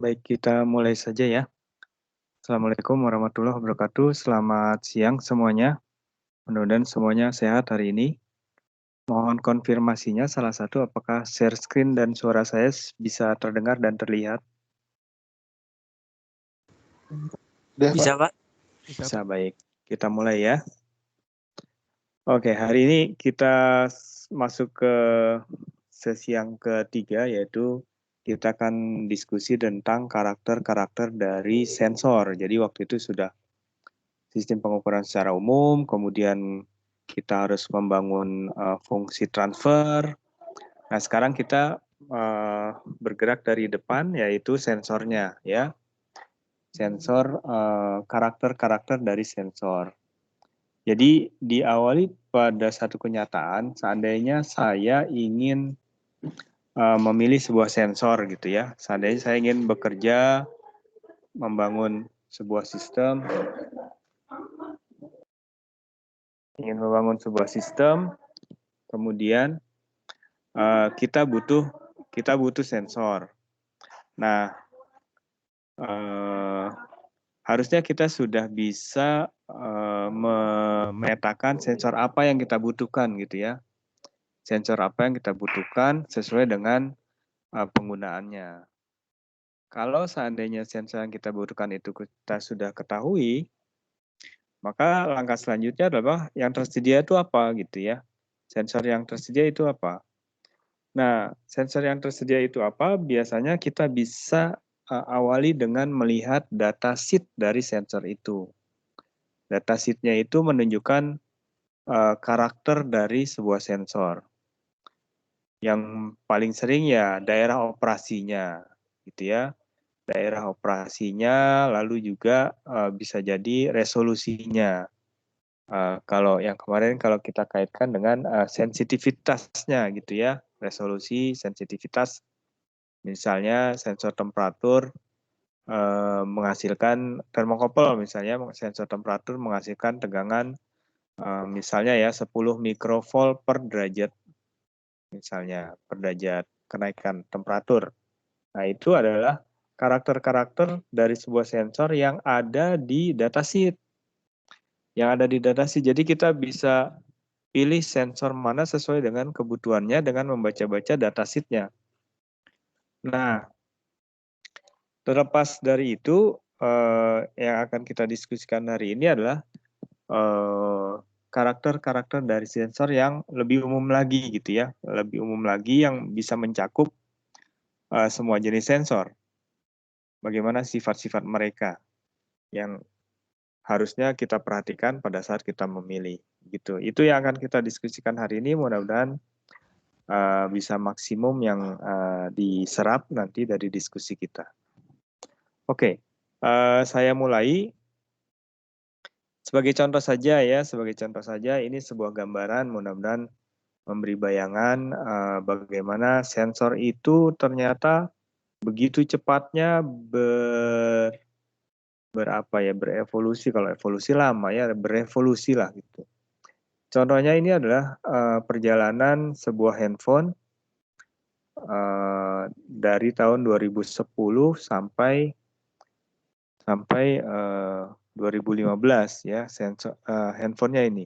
Baik, kita mulai saja ya. Assalamualaikum warahmatullahi wabarakatuh. Selamat siang semuanya. Mudah-mudahan semuanya sehat hari ini. Mohon konfirmasinya salah satu apakah share screen dan suara saya bisa terdengar dan terlihat? Bisa, Pak. Bisa, baik. Kita mulai ya. Oke, hari ini kita masuk ke sesi yang ketiga, yaitu kita akan diskusi tentang karakter-karakter dari sensor. Jadi waktu itu sudah sistem pengukuran secara umum, kemudian kita harus membangun fungsi transfer. Nah, sekarang kita bergerak dari depan, yaitu sensornya, ya. Sensor, karakter-karakter dari sensor. Jadi diawali pada satu kenyataan, seandainya saya ingin memilih sebuah sensor gitu ya. Seandainya saya ingin bekerja membangun sebuah sistem, kemudian kita butuh sensor. Nah, harusnya kita sudah bisa memetakan sensor apa yang kita butuhkan gitu ya. Sensor apa yang kita butuhkan sesuai dengan penggunaannya. Kalau seandainya sensor yang kita butuhkan itu kita sudah ketahui, maka langkah selanjutnya adalah yang tersedia itu apa gitu ya. Sensor yang tersedia itu apa? Nah, sensor yang tersedia itu apa? Biasanya kita bisa awali dengan melihat datasheet dari sensor itu. Datasheet-nya itu menunjukkan karakter dari sebuah sensor. Yang paling sering ya daerah operasinya, gitu ya. Daerah operasinya, lalu juga bisa jadi resolusinya. Kalau yang kemarin kalau kita kaitkan dengan sensitivitasnya gitu ya, resolusi, sensitivitas, misalnya sensor temperatur menghasilkan termokouple, misalnya sensor temperatur menghasilkan tegangan misalnya ya 10 mikrovolt per derajat, misalnya per derajat kenaikan temperatur. Nah, itu adalah karakter-karakter dari sebuah sensor yang ada di datasheet. Yang ada di datasheet. Jadi kita bisa pilih sensor mana sesuai dengan kebutuhannya dengan membaca-baca datasheet-nya. Nah, terlepas dari itu, yang akan kita diskusikan hari ini adalah karakter-karakter dari sensor yang lebih umum lagi gitu ya, lebih umum lagi yang bisa mencakup semua jenis sensor. Bagaimana sifat-sifat mereka yang harusnya kita perhatikan pada saat kita memilih gitu. Itu yang akan kita diskusikan hari ini. Mudah-mudahan bisa maksimum yang diserap nanti dari diskusi kita. Oke, saya mulai. Sebagai contoh saja ya, ini sebuah gambaran, mudah-mudahan memberi bayangan bagaimana sensor itu ternyata begitu cepatnya berevolusi. Kalau evolusi lama ya, berevolusi lah gitu. Contohnya ini adalah perjalanan sebuah handphone dari tahun 2010 sampai 2015 ya, handphonenya ini.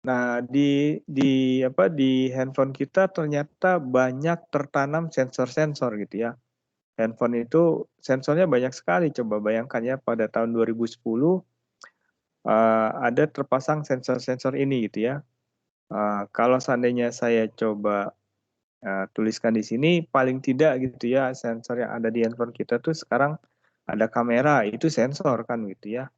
Nah, di handphone kita ternyata banyak tertanam sensor-sensor gitu ya. Handphone itu sensornya banyak sekali. Coba bayangkan ya, pada tahun 2010 ada terpasang sensor-sensor ini gitu ya. Kalau seandainya saya coba tuliskan di sini, paling tidak gitu ya, sensor yang ada di handphone kita tuh sekarang ada kamera, itu sensor kan gitu ya.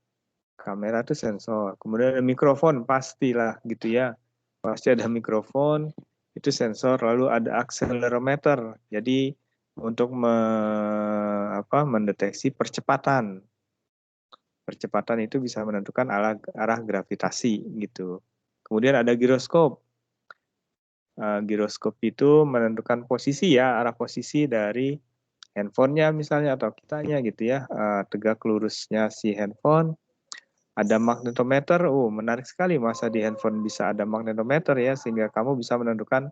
Kamera itu sensor. Kemudian ada mikrofon, pastilah gitu ya. Pasti ada mikrofon, itu sensor. Lalu ada akselerometer. Jadi untuk mendeteksi percepatan. Percepatan itu bisa menentukan arah gravitasi gitu. Kemudian ada giroskop. Giroskop itu menentukan posisi ya, arah posisi dari handphonenya misalnya atau kitanya gitu ya, tegak lurusnya si handphone. Ada magnetometer, menarik sekali masa di handphone bisa ada magnetometer ya, sehingga kamu bisa menentukan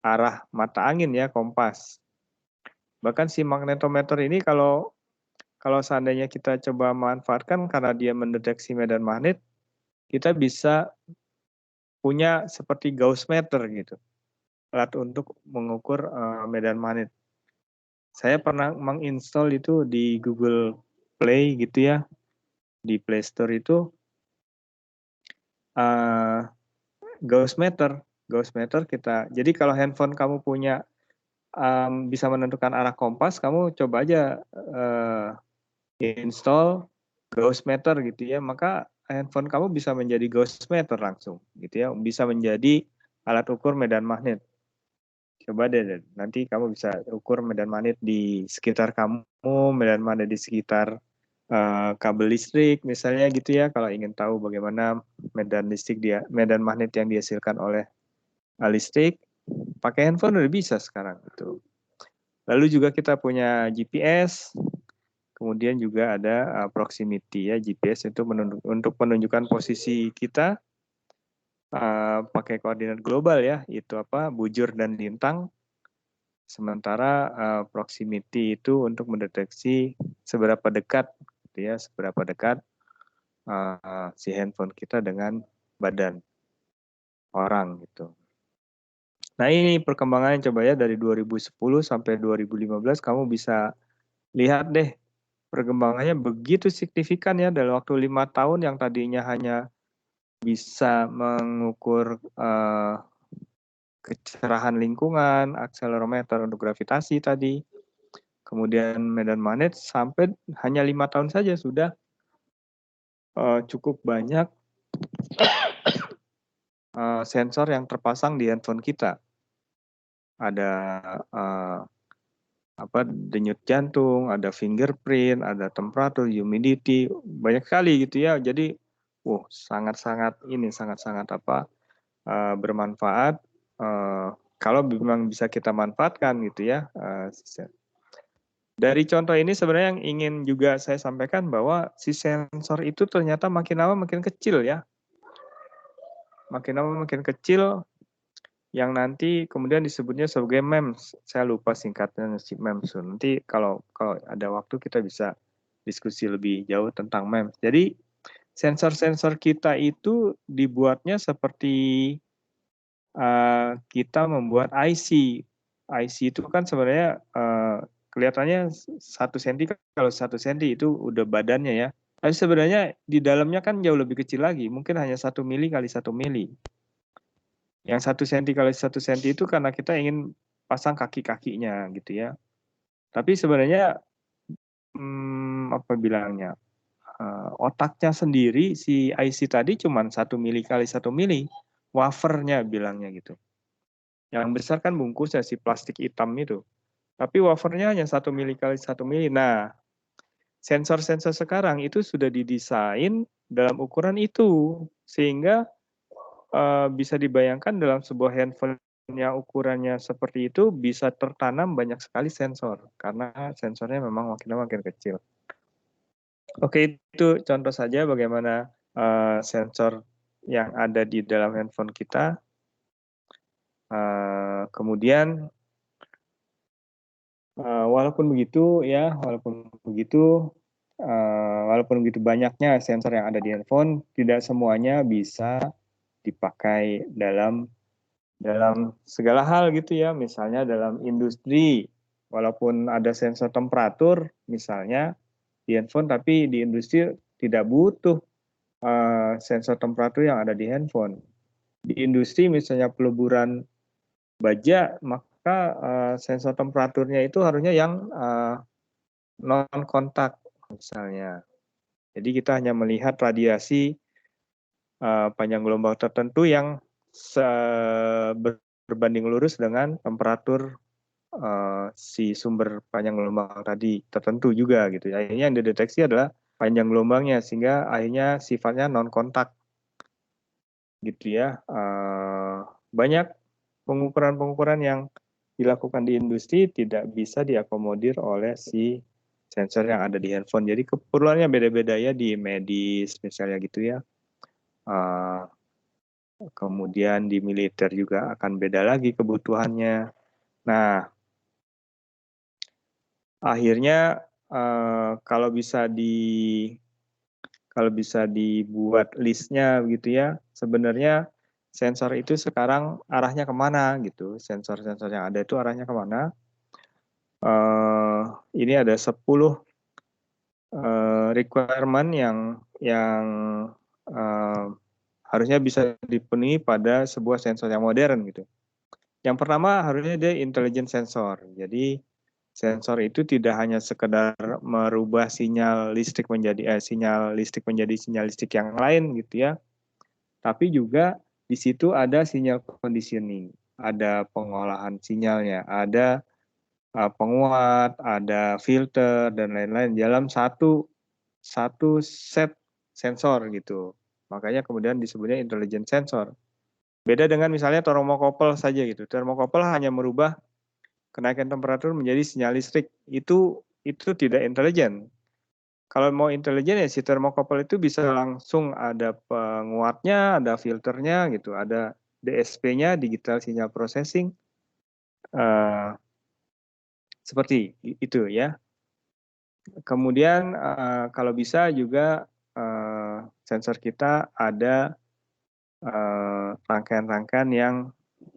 arah mata angin ya, kompas. Bahkan si magnetometer ini kalau seandainya kita coba manfaatkan karena dia mendeteksi medan magnet, kita bisa punya seperti Gauss-meter gitu, alat untuk mengukur medan magnet. Saya pernah menginstall itu di Google Play gitu ya, di Play Store itu Gauss-meter. Gauss-meter kita. Jadi kalau handphone kamu punya bisa menentukan arah kompas, kamu coba aja install Gauss-meter gitu ya, maka handphone kamu bisa menjadi Gauss-meter langsung gitu ya, bisa menjadi alat ukur medan magnet. Coba deh, nanti kamu bisa ukur medan magnet di sekitar kamu, medan magnet di sekitar kabel listrik misalnya gitu ya, kalau ingin tahu bagaimana medan magnet yang dihasilkan oleh listrik, pakai handphone udah bisa sekarang gitu. Lalu juga kita punya GPS, kemudian juga ada proximity ya, GPS itu untuk menunjukkan posisi kita pakai koordinat global ya, itu bujur dan lintang. Sementara proximity itu untuk mendeteksi seberapa dekat gitu ya, seberapa dekat si handphone kita dengan badan orang gitu. Nah, ini perkembangannya coba ya dari 2010 sampai 2015 kamu bisa lihat deh perkembangannya begitu signifikan ya dalam waktu 5 tahun yang tadinya hanya bisa mengukur kecerahan lingkungan, akselerometer untuk gravitasi tadi, kemudian medan magnet sampai hanya 5 tahun saja sudah cukup banyak sensor yang terpasang di handphone kita. Ada denyut jantung, ada fingerprint, ada temperatur, humidity, banyak sekali gitu ya. Jadi, sangat-sangat bermanfaat kalau memang bisa kita manfaatkan gitu ya. Dari contoh ini sebenarnya yang ingin juga saya sampaikan bahwa si sensor itu ternyata makin lama makin kecil ya. Makin lama makin kecil, yang nanti kemudian disebutnya sebagai MEMS. Saya lupa singkatnya si MEMS. Nanti kalau ada waktu kita bisa diskusi lebih jauh tentang MEMS. Jadi sensor-sensor kita itu dibuatnya seperti kita membuat IC. IC itu kan sebenarnya kelihatannya 1 cm, kalau 1 cm itu udah badannya ya. Tapi sebenarnya di dalamnya kan jauh lebih kecil lagi, mungkin hanya 1 mili kali 1 mili. Yang 1 cm kali 1 cm itu karena kita ingin pasang kaki-kakinya gitu ya. Tapi sebenarnya apa bilangnya, otaknya sendiri si IC tadi cuma 1 mili kali 1 mili, wafernya bilangnya gitu. Yang besar kan bungkusnya si plastik hitam itu. Tapi wafernya hanya 1 mili kali 1 mili. Nah, sensor-sensor sekarang itu sudah didesain dalam ukuran itu, sehingga bisa dibayangkan dalam sebuah handphone yang ukurannya seperti itu bisa tertanam banyak sekali sensor, karena sensornya memang makin kecil. Oke, itu contoh saja bagaimana sensor yang ada di dalam handphone kita. Kemudian walaupun begitu banyaknya sensor yang ada di handphone, tidak semuanya bisa dipakai dalam segala hal gitu ya. Misalnya dalam industri, walaupun ada sensor temperatur misalnya di handphone, tapi di industri tidak butuh sensor temperatur yang ada di handphone. Di industri misalnya peleburan baja, maka sensor temperaturnya itu harusnya yang non kontak misalnya. Jadi kita hanya melihat radiasi panjang gelombang tertentu yang berbanding lurus dengan temperatur si sumber panjang gelombang tadi tertentu juga gitu. Akhirnya yang dideteksi adalah panjang gelombangnya, sehingga akhirnya sifatnya non kontak gitu ya. Banyak pengukuran-pengukuran yang dilakukan di industri tidak bisa diakomodir oleh si sensor yang ada di handphone. Jadi keperluannya beda-beda ya, di medis misalnya gitu ya. Kemudian di militer juga akan beda lagi kebutuhannya. Nah, akhirnya kalau bisa dibuat listnya gitu ya, sebenarnya sensor itu sekarang arahnya kemana gitu, sensor-sensor yang ada itu arahnya kemana. Ini ada 10 requirement yang harusnya bisa dipenuhi pada sebuah sensor yang modern gitu. Yang pertama harusnya dia intelligent sensor. Jadi sensor itu tidak hanya sekedar merubah sinyal listrik menjadi sinyal listrik yang lain gitu ya. Tapi juga di situ ada sinyal conditioning, ada pengolahan sinyalnya, ada penguat, ada filter dan lain-lain dalam satu set sensor gitu. Makanya kemudian disebutnya intelligent sensor. Beda dengan misalnya thermocouple saja gitu. Thermocouple hanya merubah kenaikan temperatur menjadi sinyal listrik. Itu tidak intelijen. Kalau mau intelijen ya si thermocouple itu bisa langsung ada penguatnya, ada filternya gitu, ada DSP-nya, digital signal processing. Seperti itu ya. Kemudian kalau bisa juga sensor kita ada rangkaian-rangkaian yang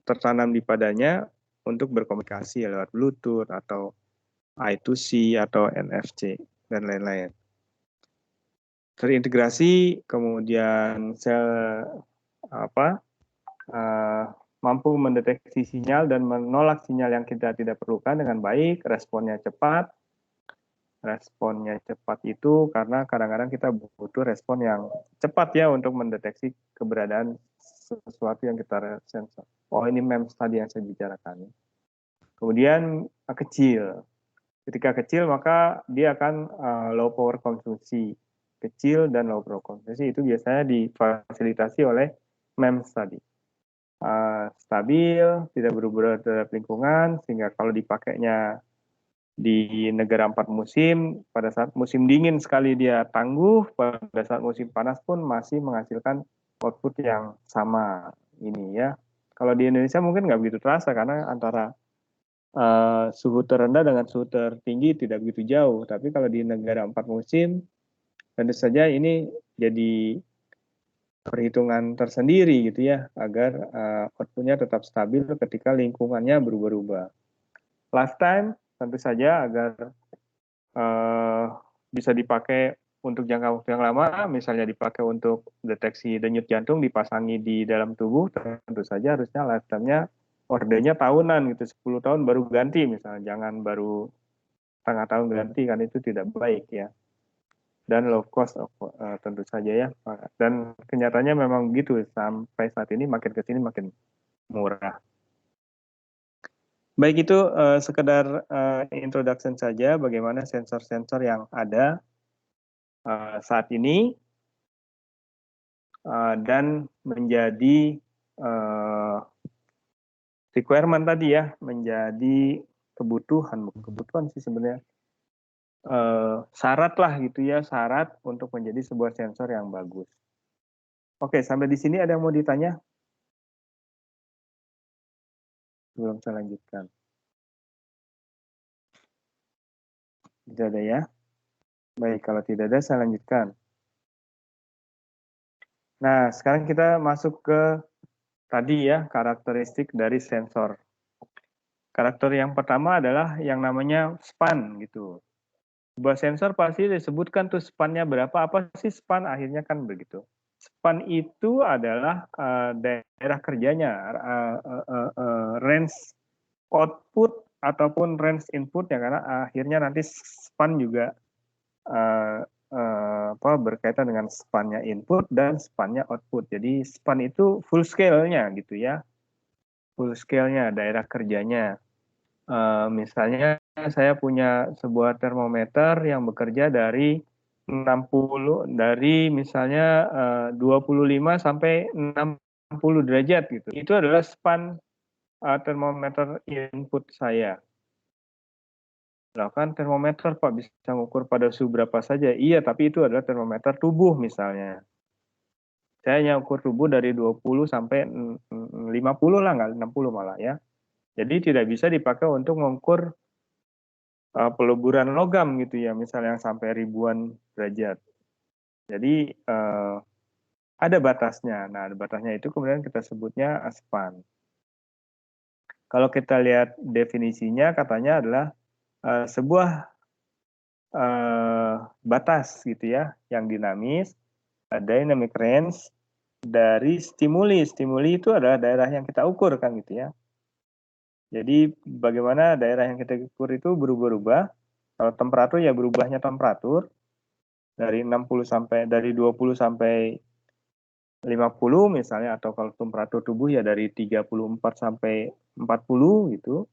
tertanam di padanya untuk berkomunikasi lewat Bluetooth atau I2C atau NFC dan lain-lain. Terintegrasi, kemudian mampu mendeteksi sinyal dan menolak sinyal yang kita tidak perlukan dengan baik, responnya cepat. Responnya cepat itu karena kadang-kadang kita butuh respon yang cepat ya untuk mendeteksi keberadaan sesuatu yang kita sensor. Oh, ini MEMS tadi yang saya bicarakan. Kemudian kecil. Ketika kecil maka dia akan low power konsumsi. Kecil dan low power konsumsi itu biasanya difasilitasi oleh MEMS tadi. Stabil, tidak berubah terhadap lingkungan, sehingga kalau dipakainya di negara 4 musim, pada saat musim dingin sekali dia tangguh, pada saat musim panas pun masih menghasilkan output yang sama ini ya. Kalau di Indonesia mungkin nggak begitu terasa karena antara suhu terendah dengan suhu tertinggi tidak begitu jauh. Tapi kalau di negara 4 musim, tentu saja ini jadi perhitungan tersendiri gitu ya, agar outputnya tetap stabil ketika lingkungannya berubah-ubah. Lifetime tentu saja agar bisa dipakai untuk jangka waktu yang lama, misalnya dipakai untuk deteksi denyut jantung, dipasangi di dalam tubuh, tentu saja harusnya lifetime-nya ordernya tahunan gitu, 10 tahun baru ganti misalnya, jangan baru setengah tahun ganti, kan itu tidak baik ya. Dan low cost tentu saja ya. Dan kenyataannya memang gitu, sampai saat ini makin ke sini makin murah. Baik, itu sekedar introduction saja bagaimana sensor-sensor yang ada saat ini dan menjadi requirement tadi ya, menjadi kebutuhan sih sebenarnya, syarat lah gitu ya, syarat untuk menjadi sebuah sensor yang bagus. Oke, sampai di sini ada yang mau ditanya? Belum saya lanjutkan. Tidak ada ya? Baik, kalau tidak ada saya lanjutkan. Nah, sekarang kita masuk ke tadi ya, karakteristik dari sensor. Karakter yang pertama adalah yang namanya span gitu. Sebuah sensor pasti disebutkan tuh span-nya berapa, apa sih span, akhirnya kan begitu. Span itu adalah daerah kerjanya, range output ataupun range input ya, karena akhirnya nanti span juga berkaitan dengan span-nya input dan span-nya output. Jadi span itu full scale-nya gitu ya, full scale-nya, daerah kerjanya. Misalnya saya punya sebuah termometer yang bekerja dari 60 dari misalnya 25 sampai 60 derajat gitu. Itu adalah span termometer input saya. Nah, kan termometer Pak bisa mengukur pada suhu berapa saja. Iya, tapi itu adalah termometer tubuh misalnya. Saya hanya ukur tubuh dari 20 sampai 50 lah, nggak 60 malah ya. Jadi tidak bisa dipakai untuk mengukur peleburan logam gitu ya, misalnya yang sampai ribuan derajat. Jadi ada batasnya. Nah, batasnya itu kemudian kita sebutnya span. Kalau kita lihat definisinya, katanya adalah sebuah batas gitu ya, yang dinamis, dynamic range dari stimuli. Stimuli itu adalah daerah yang kita ukur kan gitu ya. Jadi bagaimana daerah yang kita ukur itu berubah-ubah. Kalau temperatur ya berubahnya temperatur dari 60 sampai dari 20 sampai 50 misalnya, atau kalau temperatur tubuh ya dari 34 sampai 40 gitu.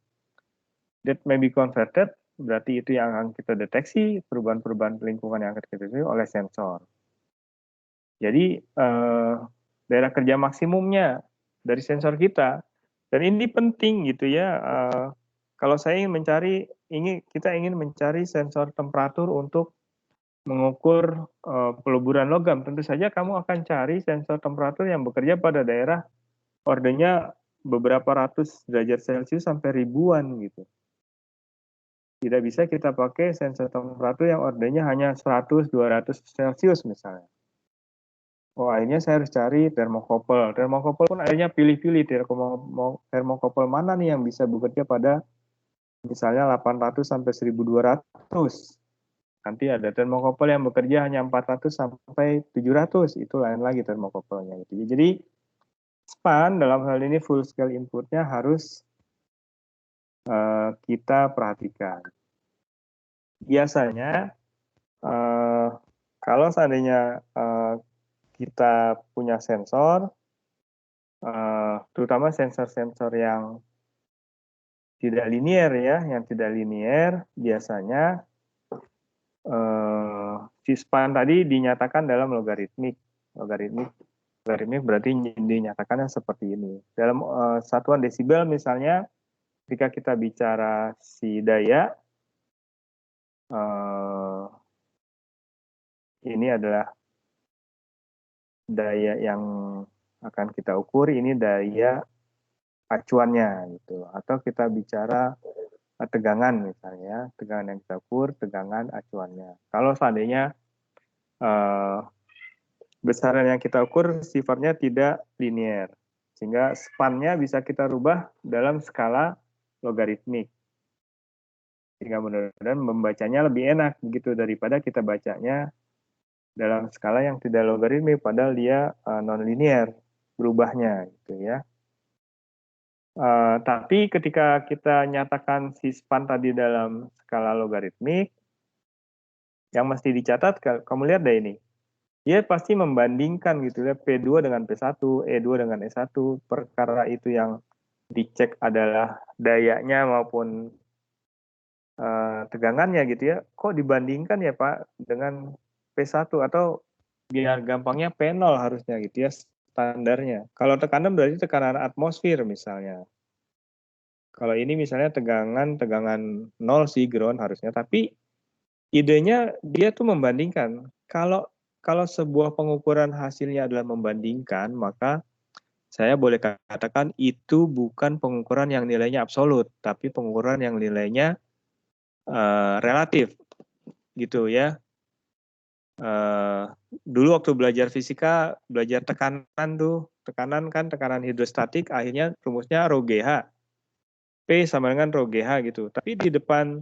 That may be converted, berarti itu yang akan kita deteksi, perubahan-perubahan lingkungan yang akan kita deteksi oleh sensor. Jadi daerah kerja maksimumnya dari sensor kita, dan ini penting gitu ya. Kalau saya kita ingin mencari sensor temperatur untuk mengukur peleburan logam, tentu saja kamu akan cari sensor temperatur yang bekerja pada daerah ordenya beberapa ratus derajat Celcius sampai ribuan gitu. Tidak bisa kita pakai sensor temperatur yang ordenya hanya 100-200 Celcius misalnya. Oh, akhirnya saya harus cari termokouple. Termokouple pun akhirnya pilih-pilih termokouple mana nih yang bisa bekerja pada misalnya 800 sampai 1200. Nanti ada termokouple yang bekerja hanya 400 sampai 700. Itu lain lagi termokouple-nya. Jadi span dalam hal ini full scale inputnya harus kita perhatikan. Biasanya kalau seandainya kita punya sensor, terutama sensor-sensor yang tidak linier ya, yang tidak linier biasanya si span tadi dinyatakan dalam logaritmik. Logaritmik berarti dinyatakannya seperti ini. Dalam satuan desibel misalnya, ketika kita bicara si daya, ini adalah daya yang akan kita ukur, ini daya acuannya gitu. Atau kita bicara tegangan misalnya, tegangan yang kita ukur, tegangan acuannya. Kalau seandainya besaran yang kita ukur sifatnya tidak linier, sehingga span-nya bisa kita rubah dalam skala logaritmik. Sehingga mudah-mudahan membacanya lebih enak begitu daripada kita bacanya dalam skala yang tidak logaritmik, padahal dia non-linier berubahnya gitu ya. Tapi ketika kita nyatakan si span tadi dalam skala logaritmik, yang mesti dicatat, kamu lihat deh ini, dia pasti membandingkan gitu ya, P2 dengan P1, E2 dengan E1, perkara itu yang dicek adalah dayanya maupun tegangannya gitu ya, kok dibandingkan ya Pak dengan P1, atau biar gampangnya P0 harusnya gitu ya standarnya. Kalau tekanan berarti tekanan atmosfer misalnya. Kalau ini misalnya tegangan 0 sih ground harusnya, tapi idenya dia tuh membandingkan. Kalau sebuah pengukuran hasilnya adalah membandingkan, maka saya boleh katakan itu bukan pengukuran yang nilainya absolut, tapi pengukuran yang nilainya relatif, gitu ya. Dulu waktu belajar fisika, belajar tekanan tuh, tekanan kan tekanan hidrostatik, akhirnya rumusnya rho GH. P sama dengan rho GH gitu. Tapi di depan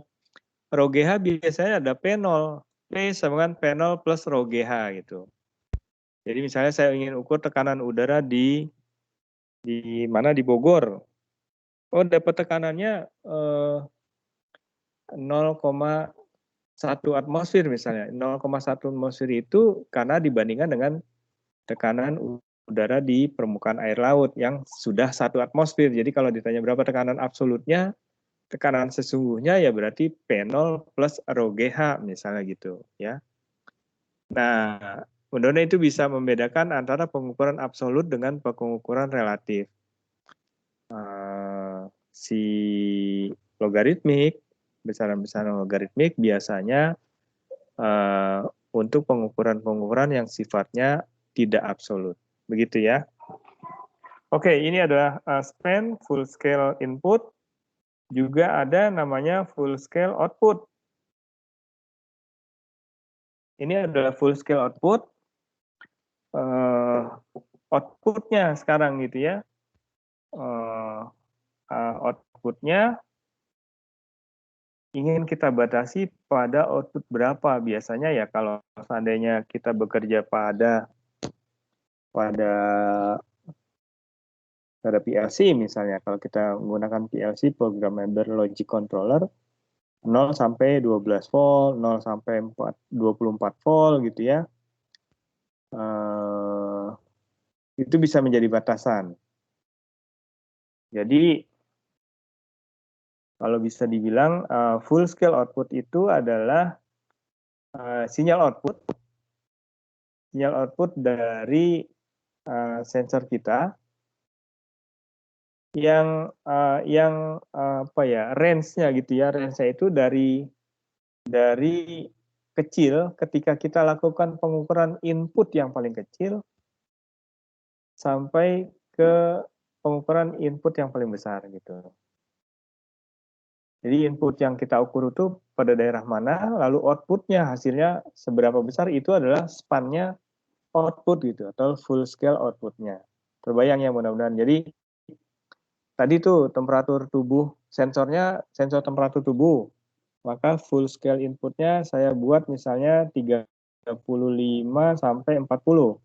rho GH biasanya ada P0. P sama dengan P0 plus rho GH gitu. Jadi misalnya saya ingin ukur tekanan udara di mana, di Bogor. Oh, dapat tekanannya 0,1 atmosfer misalnya. 0,1 atmosfer itu karena dibandingkan dengan tekanan udara di permukaan air laut yang sudah 1 atmosfer. Jadi kalau ditanya berapa tekanan absolutnya, tekanan sesungguhnya ya berarti P0 plus rho GH misalnya gitu ya. Nah, mudah-mudahan itu bisa membedakan antara pengukuran absolut dengan pengukuran relatif. Si logaritmik, besaran-besaran logaritmik biasanya untuk pengukuran-pengukuran yang sifatnya tidak absolut. Begitu ya. Oke, ini adalah span full scale input. Juga ada namanya full scale output. ini adalah full scale output. Outputnya sekarang gitu ya. Outputnya ingin kita batasi pada output berapa biasanya ya, kalau seandainya kita bekerja pada PLC misalnya, kalau kita menggunakan PLC, Programmable Logic Controller, 0 sampai 12 volt, 0 sampai 24 volt gitu ya. Itu bisa menjadi batasan. Jadi kalau bisa dibilang full scale output itu adalah sinyal output dari sensor kita yang apa ya, range-nya gitu ya, range-nya itu dari kecil ketika kita lakukan pengukuran input yang paling kecil sampai ke pengukuran input yang paling besar gitu. Jadi input yang kita ukur itu pada daerah mana, lalu outputnya hasilnya seberapa besar, itu adalah span-nya output gitu, atau full scale outputnya. Terbayang ya mudah-mudahan. Jadi tadi tuh temperatur tubuh, sensornya sensor temperatur tubuh, maka full scale inputnya saya buat misalnya 35 sampai 40.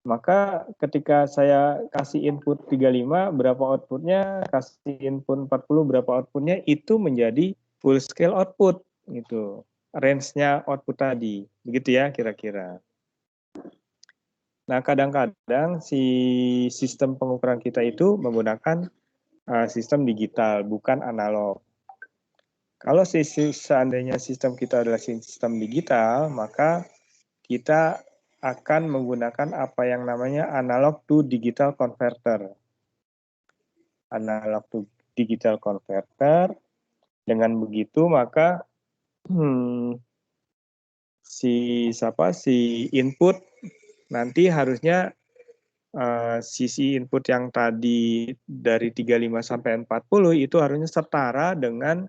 Maka ketika saya kasih input 35, berapa outputnya, kasih input 40, berapa outputnya, itu menjadi full scale output gitu. Range-nya output tadi. Begitu ya kira-kira. Nah, kadang-kadang si sistem pengukuran kita itu menggunakan sistem digital, bukan analog. Kalau seandainya sistem kita adalah sistem digital, maka kita akan menggunakan apa yang namanya analog to digital converter. Analog to digital converter. Dengan begitu maka si input nanti harusnya sisi input yang tadi dari 35 sampai 40 itu harusnya setara dengan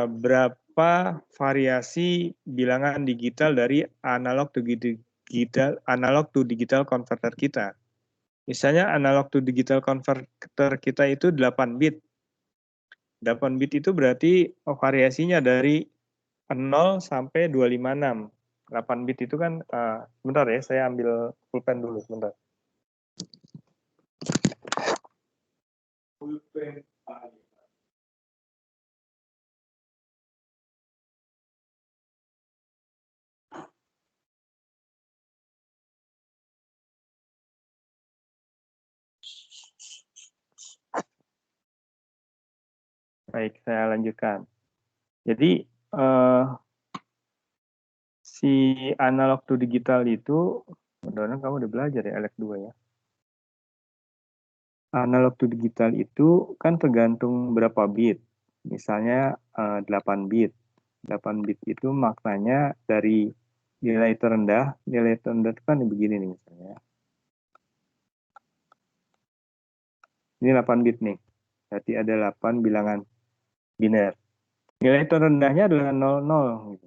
berapa variasi bilangan digital dari analog to digital converter kita. Misalnya analog to digital converter kita itu 8 bit. 8 bit itu berarti variasinya dari 0 sampai 256. 8 bit itu kan, sebentar ya, saya ambil pulpen dulu sebentar. Pulpen. Baik, saya lanjutkan. Jadi si analog to digital itu, mudah-mudahan kamu udah belajar ya LX2 ya. Analog to digital itu kan tergantung berapa bit. Misalnya 8 bit. 8 bit itu maknanya dari nilai terendah itu kan begini nih misalnya. Ini 8 bit nih. Berarti ada 8 bilangan biner. Nilai terendahnya adalah 00 gitu.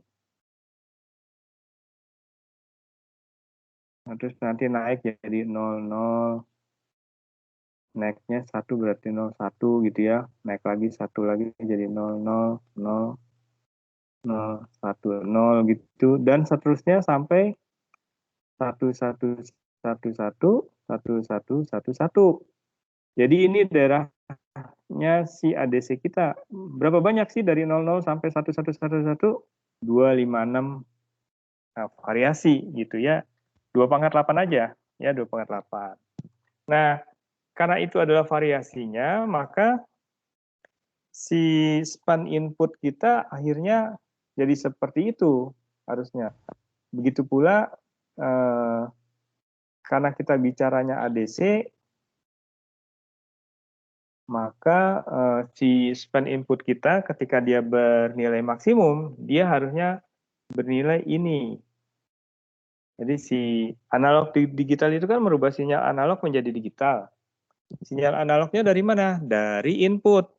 Nah, terus nanti naik jadi 00. Naiknya 1 berarti 01 gitu ya. Naik lagi 1 lagi jadi 00, 0, 0, 1, 0 gitu. Dan seterusnya sampai 1, 1, 1, 1, 1, 1, 1, 1. Jadi ini daerahnya si ADC kita. Berapa banyak sih dari 00 sampai 1, 1, 1, 1? 256 variasi gitu ya. 2/8 aja. Ya, 2/8. Nah, karena itu adalah variasinya, maka si span input kita akhirnya jadi seperti itu harusnya. Begitu pula karena kita bicaranya ADC, maka si span input kita ketika dia bernilai maksimum, dia harusnya bernilai ini. Jadi si analog digital itu kan merubah sinyal analog menjadi digital. Sinyal analognya dari mana? Dari input,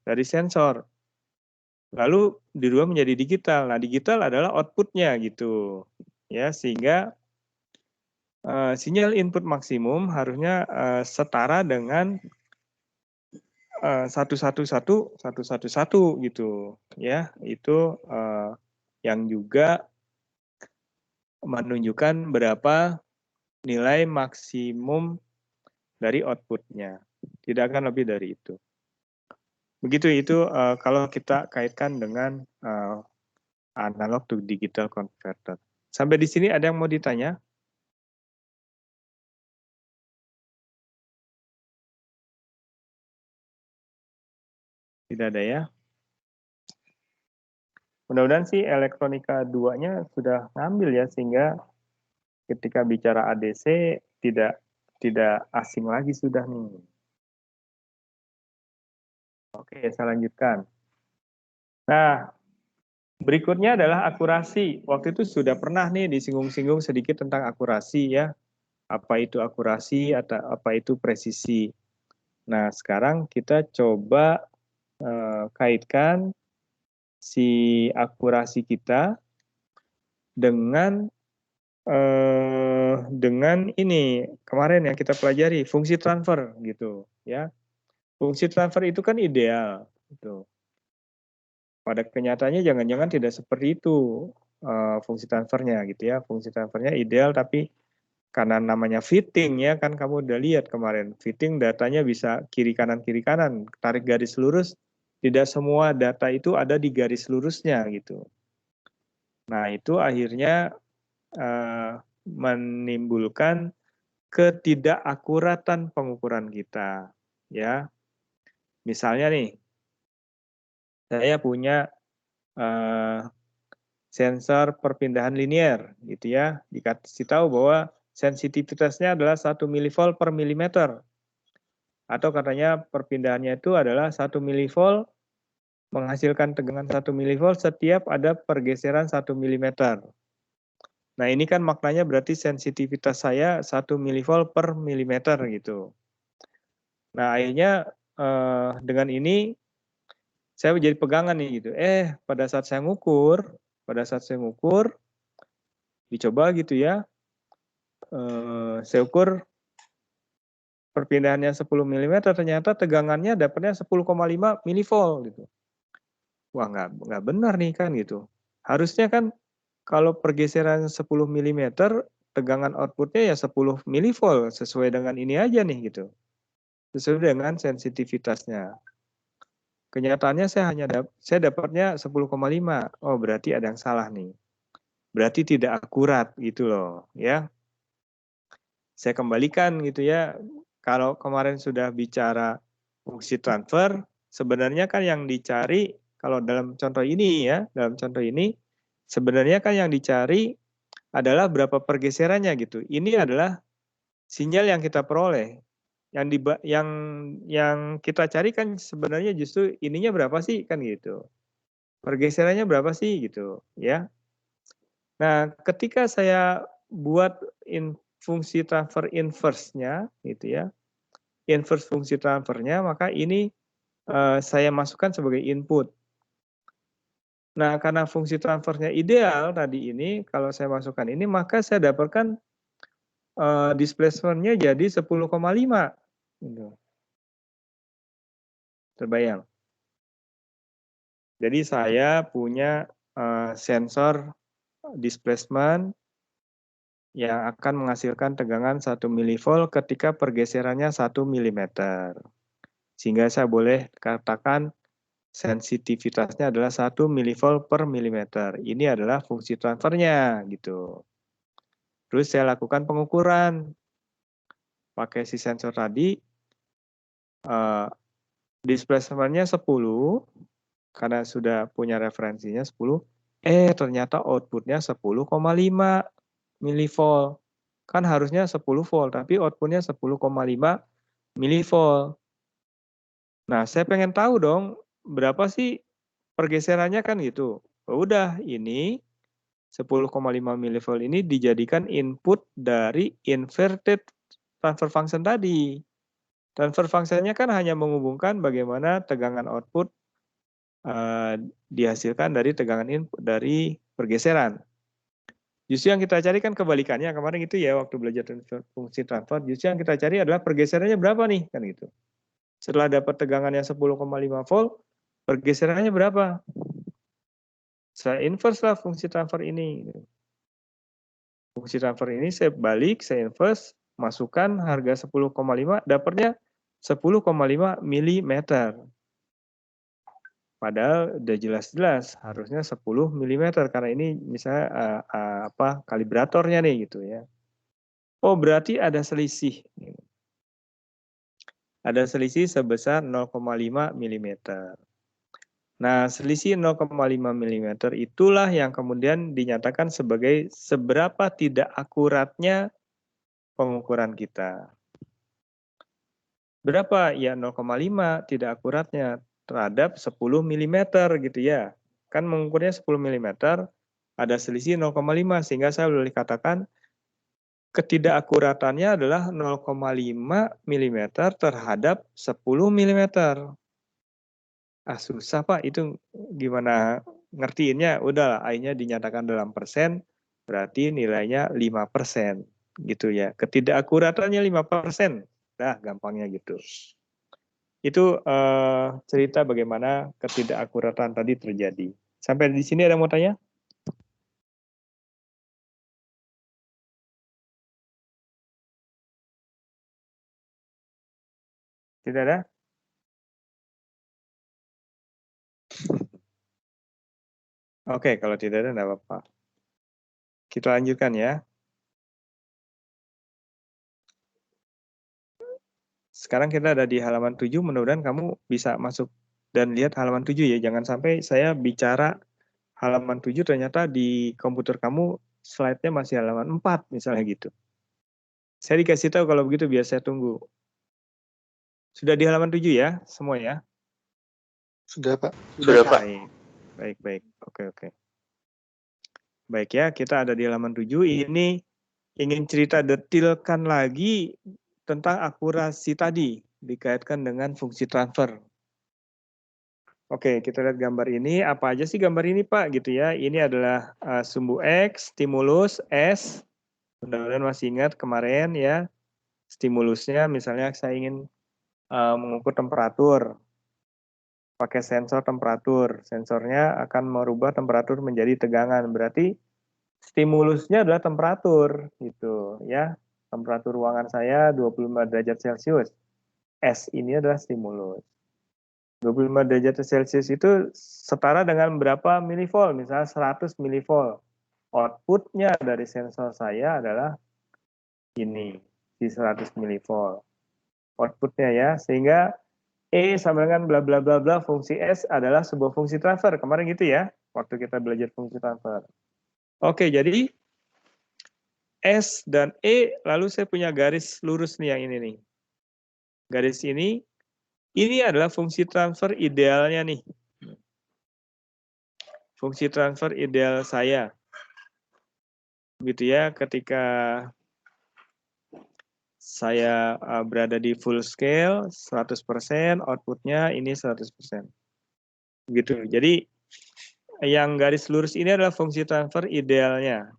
dari sensor. lalu dirubah menjadi digital. Nah, digital adalah outputnya gitu, ya, sehingga sinyal input maksimum harusnya setara dengan 111 gitu, ya, itu yang juga menunjukkan berapa nilai maksimum dari outputnya. Tidak akan lebih dari itu. Begitu itu kalau kita kaitkan dengan analog to digital converter. Sampai di sini ada yang mau ditanya? Tidak ada ya? Mudah-mudahan sih elektronika 2-nya sudah ngambil ya, sehingga ketika bicara ADC tidak asing lagi sudah nih. Oke, saya lanjutkan. Nah, berikutnya adalah akurasi. Waktu itu sudah pernah nih disinggung-singgung sedikit tentang akurasi ya. Apa itu akurasi atau apa itu presisi. Nah, sekarang kita coba kaitkan si akurasi kita dengan ini kemarin yang kita pelajari, fungsi transfer gitu ya. Fungsi transfer itu kan ideal gitu. Pada kenyataannya jangan-jangan tidak seperti itu fungsi transfernya gitu ya. Fungsi transfernya ideal, tapi karena namanya fitting ya, kan kamu udah lihat kemarin, fitting datanya bisa kiri kanan, tarik garis lurus, tidak semua data itu ada di garis lurusnya gitu. Nah, itu akhirnya menimbulkan ketidakakuratan pengukuran kita ya. Misalnya nih, saya punya sensor perpindahan linier gitu ya, dikasih tahu bahwa sensitivitasnya adalah 1 mV per milimeter, atau katanya perpindahannya itu adalah 1 mV menghasilkan tegangan 1 mV setiap ada pergeseran 1 mm. Nah, ini kan maknanya berarti sensitivitas saya 1 mV per milimeter gitu. Nah, akhirnya dengan ini saya menjadi pegangan nih gitu. Pada saat saya ngukur, dicoba gitu ya, saya ukur perpindahannya 10 mm, ternyata tegangannya dapatnya 10,5 mV gitu. Wah, nggak benar nih kan gitu. Harusnya kan kalau pergeseran 10 mm, tegangan outputnya ya 10 mV sesuai dengan ini aja nih gitu. Sesuai dengan sensitivitasnya. Kenyataannya saya dapatnya 10,5. Oh, berarti ada yang salah nih. Berarti tidak akurat gitu loh, ya. Saya kembalikan gitu ya. Kalau kemarin sudah bicara fungsi transfer, sebenarnya kan yang dicari kalau dalam contoh ini ya, sebenarnya kan yang dicari adalah berapa pergeserannya gitu. Ini adalah sinyal yang kita peroleh. Yang kita cari kan sebenarnya justru ininya berapa sih kan gitu. Pergeserannya berapa sih gitu ya. Nah, ketika saya buat fungsi transfer inverse-nya gitu ya. Inverse fungsi transfernya, maka ini saya masukkan sebagai input. Nah, karena fungsi transfernya ideal tadi ini, kalau saya masukkan ini, maka saya dapatkan displacement-nya jadi 10,5. Gitu. Terbayang? Jadi saya punya sensor displacement yang akan menghasilkan tegangan 1 mV ketika pergeserannya 1 mm. Sehingga saya boleh katakan sensitivitasnya adalah 1 mV per milimeter. Ini adalah fungsi transfernya gitu. Terus saya lakukan pengukuran pakai si sensor tadi, displacement-nya 10, karena sudah punya referensinya 10, ternyata output-nya 10,5 mV. Kan harusnya 10 volt, tapi output-nya 10,5 mV. Nah, saya pengen tahu dong, berapa sih pergeserannya kan gitu. Udah, ini 10,5 mV ini dijadikan input dari inverted transfer function tadi. Transfer function-nya kan hanya menghubungkan bagaimana tegangan output dihasilkan dari tegangan input dari pergeseran. Justru yang kita cari kan kebalikannya kemarin gitu ya, waktu belajar fungsi transfer, justru yang kita cari adalah pergeserannya berapa nih, kan gitu. Setelah dapat tegangannya 10,5 volt, pergeserannya berapa? Saya inverse lah fungsi transfer ini. Fungsi transfer ini saya balik, saya inverse, masukkan harga 10,5, dapatnya 10,5 mm. Padahal udah jelas-jelas harusnya 10 mm karena ini misalnya kalibratornya nih gitu ya. Oh, berarti ada selisih. Ada selisih sebesar 0,5 mm. Nah, selisih 0,5 mm itulah yang kemudian dinyatakan sebagai seberapa tidak akuratnya pengukuran kita. Berapa? Ya 0,5 tidak akuratnya terhadap 10 mm gitu ya. Kan mengukurnya 10 mm, ada selisih 0,5 sehingga saya boleh katakan ketidakakuratannya adalah 0,5 mm terhadap 10 mm. Susah Pak, itu gimana ngertiinnya? Udah, I-nya dinyatakan dalam persen, berarti nilainya 5%, gitu ya. Ketidakakuratannya 5%. Nah, gampangnya gitu. Itu cerita bagaimana ketidakakuratan tadi terjadi. Sampai di sini ada yang mau tanya? Tidak ada? Oke, kalau tidak ada, enggak apa-apa. Kita lanjutkan ya. Sekarang kita ada di halaman 7, mudah-mudahan kamu bisa masuk dan lihat halaman 7 ya. Jangan sampai saya bicara halaman 7 ternyata di komputer kamu slide-nya masih halaman 4 misalnya gitu. Saya dikasih tahu kalau begitu biar saya tunggu. Sudah di halaman 7 ya, semua ya? Sudah, Pak. Sudah, Pak. Baik. Oke. Baik ya, kita ada di halaman 7. Ini ingin cerita detilkan lagi tentang akurasi tadi dikaitkan dengan fungsi transfer. Oke, kita lihat gambar ini. Apa aja sih gambar ini, Pak? Gitu ya. Ini adalah sumbu X, stimulus S. Mudah-mudahan masih ingat kemarin ya. Stimulusnya misalnya saya ingin mengukur temperatur. Pakai sensor temperatur. Sensornya akan merubah temperatur menjadi tegangan. Berarti stimulusnya adalah temperatur gitu ya. Temperatur ruangan saya 25 derajat Celcius. S ini adalah stimulus. 25 derajat Celcius itu setara dengan berapa milivolt? Misalnya 100 milivolt. Outputnya dari sensor saya adalah ini, di 100 milivolt. Outputnya ya, sehingga E sama dengan bla bla bla bla fungsi S adalah sebuah fungsi transfer. Kemarin gitu ya, waktu kita belajar fungsi transfer. Oke, jadi S dan E, lalu saya punya garis lurus nih yang ini nih. Garis ini adalah fungsi transfer idealnya nih. Fungsi transfer ideal saya. Gitu ya, ketika saya berada di full scale 100%, outputnya ini 100%. Gitu. Jadi yang garis lurus ini adalah fungsi transfer idealnya.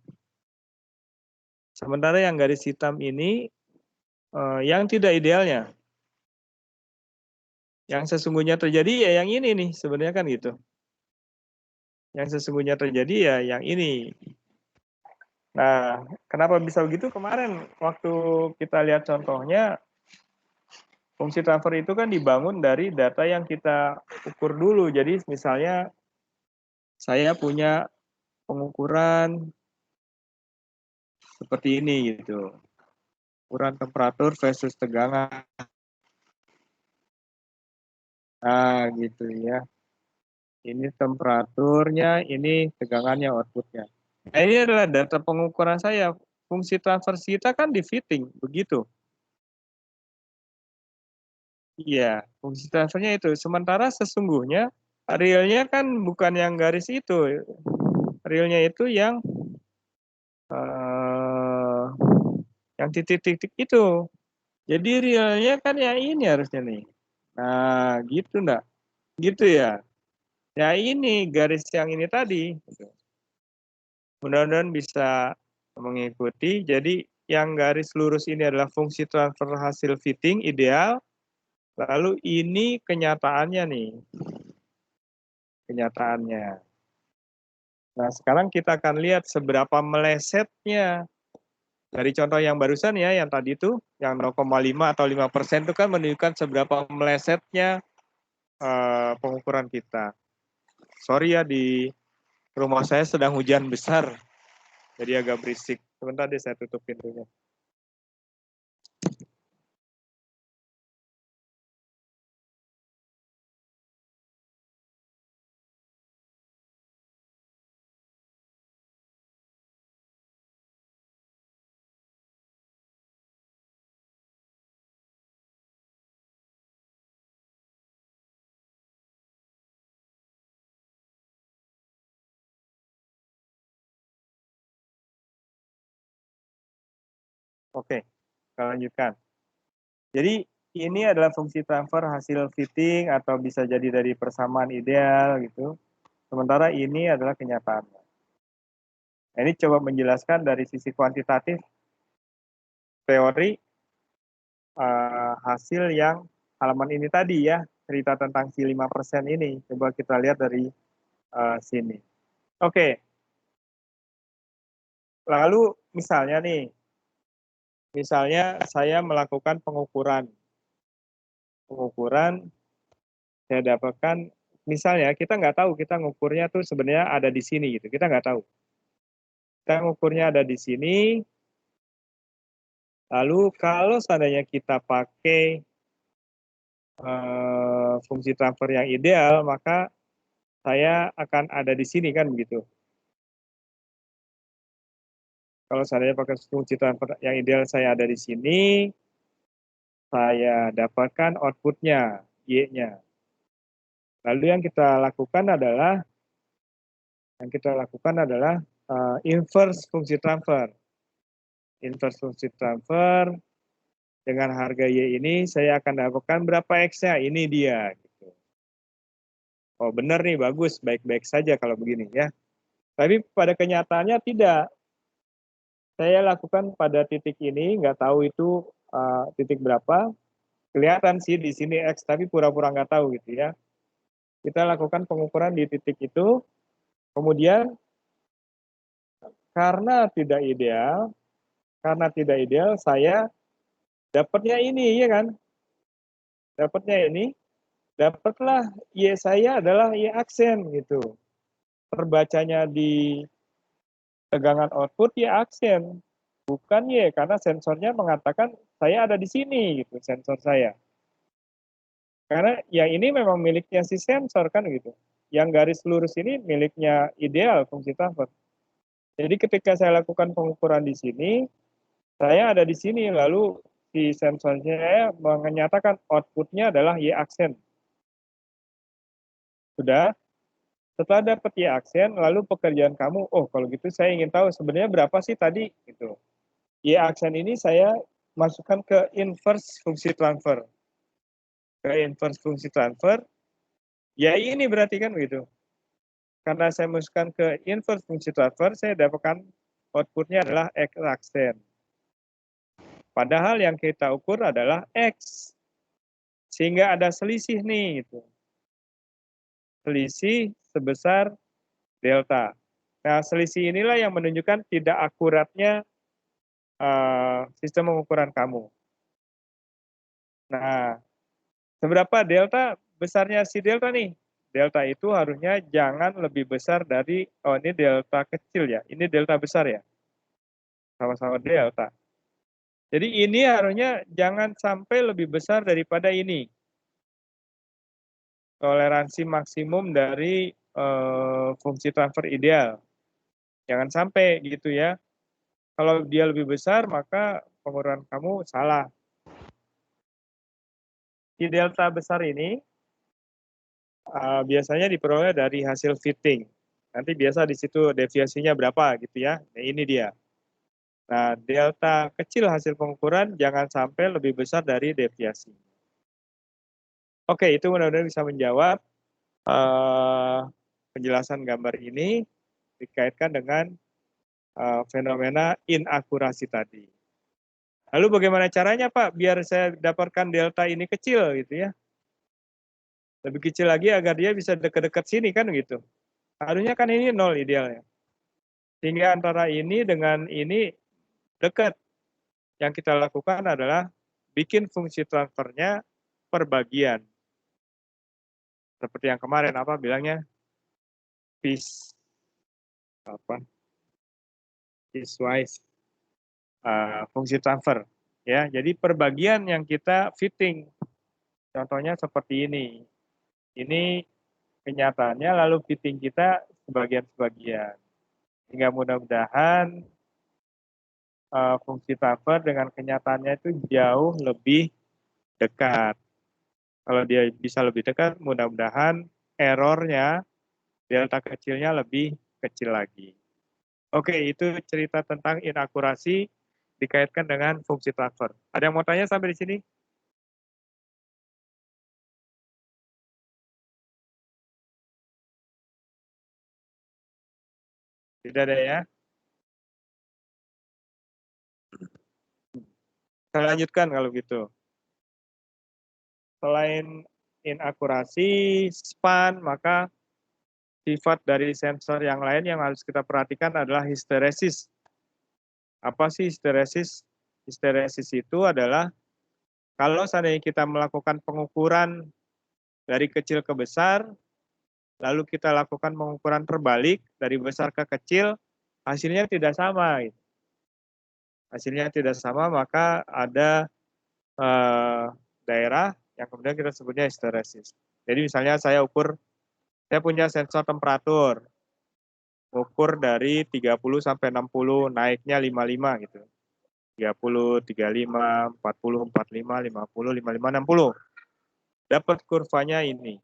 Sementara yang garis hitam ini yang tidak idealnya. Yang sesungguhnya terjadi ya yang ini nih, sebenarnya kan gitu. Yang sesungguhnya terjadi ya yang ini. Nah, kenapa bisa begitu? Kemarin waktu kita lihat contohnya, fungsi transfer itu kan dibangun dari data yang kita ukur dulu. Jadi misalnya saya punya pengukuran seperti ini gitu. Ukuran temperatur versus tegangan. Nah, gitu ya. Ini temperaturnya, ini tegangannya, outputnya. Nah, ini adalah data pengukuran saya. Fungsi transfer kita kan di fitting, begitu. Iya, fungsi transfernya itu. Sementara sesungguhnya realnya kan bukan yang garis itu. Realnya itu yang titik-titik itu. Jadi realnya kan yang ini harusnya nih. Nah, gitu enggak? Gitu ya. Ya ini, garis yang ini tadi, gitu. Mudah-mudahan bisa mengikuti. Jadi yang garis lurus ini adalah fungsi transfer hasil fitting ideal, lalu ini kenyataannya nih, kenyataannya. Nah, sekarang kita akan lihat seberapa melesetnya. Dari contoh yang barusan ya, yang tadi itu, yang 0,5 atau 5% itu kan menunjukkan seberapa melesetnya pengukuran kita. Sorry ya, di rumah saya sedang hujan besar, jadi agak berisik. Sebentar deh saya tutup pintunya. Oke, kita lanjutkan. Jadi ini adalah fungsi transfer hasil fitting atau bisa jadi dari persamaan ideal gitu. Sementara ini adalah kenyataannya. Nah, ini coba menjelaskan dari sisi kuantitatif teori hasil yang halaman ini tadi ya, cerita tentang si 5% ini. Coba kita lihat dari sini. Oke, lalu misalnya nih, misalnya saya melakukan pengukuran. Saya dapatkan, misalnya kita nggak tahu kita ngukurnya tuh sebenarnya ada di sini gitu, kita nggak tahu. Kita ngukurnya ada di sini, lalu kalau seandainya kita pakai fungsi transfer yang ideal, maka saya akan ada di sini kan begitu. Kalau seandainya pakai fungsi transfer yang ideal, saya ada di sini, saya dapatkan outputnya, Y-nya. Lalu yang kita lakukan adalah inverse fungsi transfer. Inverse fungsi transfer dengan harga Y ini saya akan dapatkan berapa X-nya, ini dia. Gitu. Oh benar nih, bagus, baik-baik saja kalau begini ya. Tapi pada kenyataannya tidak. Saya lakukan pada titik ini, nggak tahu itu titik berapa. Kelihatan sih di sini X, tapi pura-pura nggak tahu gitu ya. Kita lakukan pengukuran di titik itu, kemudian karena tidak ideal, saya dapatnya ini, ya kan? Dapatnya ini, dapatlah Y saya adalah Y aksen gitu. Terbacanya di tegangan output Y aksen, bukan Y, karena sensornya mengatakan saya ada di sini gitu, sensor saya. Karena yang ini memang miliknya si sensor kan gitu. Yang garis lurus ini miliknya ideal fungsi transfer. Jadi ketika saya lakukan pengukuran di sini, saya ada di sini, lalu si sensornya menyatakan outputnya adalah Y aksen. Sudah, setelah dapat Y aksen, lalu pekerjaan kamu, oh kalau gitu saya ingin tahu sebenarnya berapa sih tadi gitu. Y aksen ini saya masukkan ke inverse fungsi transfer. Ke inverse fungsi transfer, ya ini berarti kan begitu. Karena saya masukkan ke inverse fungsi transfer, saya dapatkan outputnya adalah X aksen. Padahal yang kita ukur adalah X. Sehingga ada selisih nih. Gitu. Selisih sebesar delta. Nah, selisih inilah yang menunjukkan tidak akuratnya sistem pengukuran kamu. Nah, seberapa delta besarnya si delta nih? Delta itu harusnya jangan lebih besar dari, oh ini delta kecil ya, ini delta besar ya. Sama-sama delta. Jadi ini harusnya jangan sampai lebih besar daripada ini. Toleransi maksimum dari fungsi transfer ideal. Jangan sampai gitu ya. Kalau dia lebih besar, maka pengukuran kamu salah. Di delta besar ini biasanya diperoleh dari hasil fitting. Nanti biasa di situ deviasinya berapa gitu ya. Nah, ini dia. Nah, delta kecil hasil pengukuran jangan sampai lebih besar dari deviasi. Oke, itu mudah-mudahan bisa menjawab. penjelasan gambar ini dikaitkan dengan fenomena inakurasi tadi. Lalu bagaimana caranya Pak biar saya dapatkan delta ini kecil gitu ya? Lebih kecil lagi agar dia bisa dekat-dekat sini kan gitu. Harusnya kan ini 0 idealnya. Sehingga antara ini dengan ini dekat. Yang kita lakukan adalah bikin fungsi transfernya per bagian. Seperti yang kemarin apa bilangnya? Piece piecewise fungsi transfer ya. Jadi per bagian yang kita fitting. Contohnya seperti ini. Ini kenyataannya lalu fitting kita sebagian-sebagian. Hingga mudah-mudahan fungsi transfer dengan kenyataannya itu jauh lebih dekat. Kalau dia bisa lebih dekat, mudah-mudahan errornya, delta kecilnya lebih kecil lagi. Oke, itu cerita tentang inakurasi dikaitkan dengan fungsi transfer. Ada yang mau tanya sampai di sini? Tidak ada ya? Saya lanjutkan kalau gitu. Selain inakurasi, span, maka sifat dari sensor yang lain yang harus kita perhatikan adalah histeresis. Apa sih histeresis? Histeresis itu adalah kalau seandainya kita melakukan pengukuran dari kecil ke besar, lalu kita lakukan pengukuran terbalik dari besar ke kecil, hasilnya tidak sama. Hasilnya tidak sama, maka ada daerah yang kemudian kita sebutnya histeresis. Jadi misalnya saya punya sensor temperatur, ukur dari 30 sampai 60, naiknya 55 gitu. 30, 35, 40, 45, 50, 55, 60. Dapat kurvanya ini.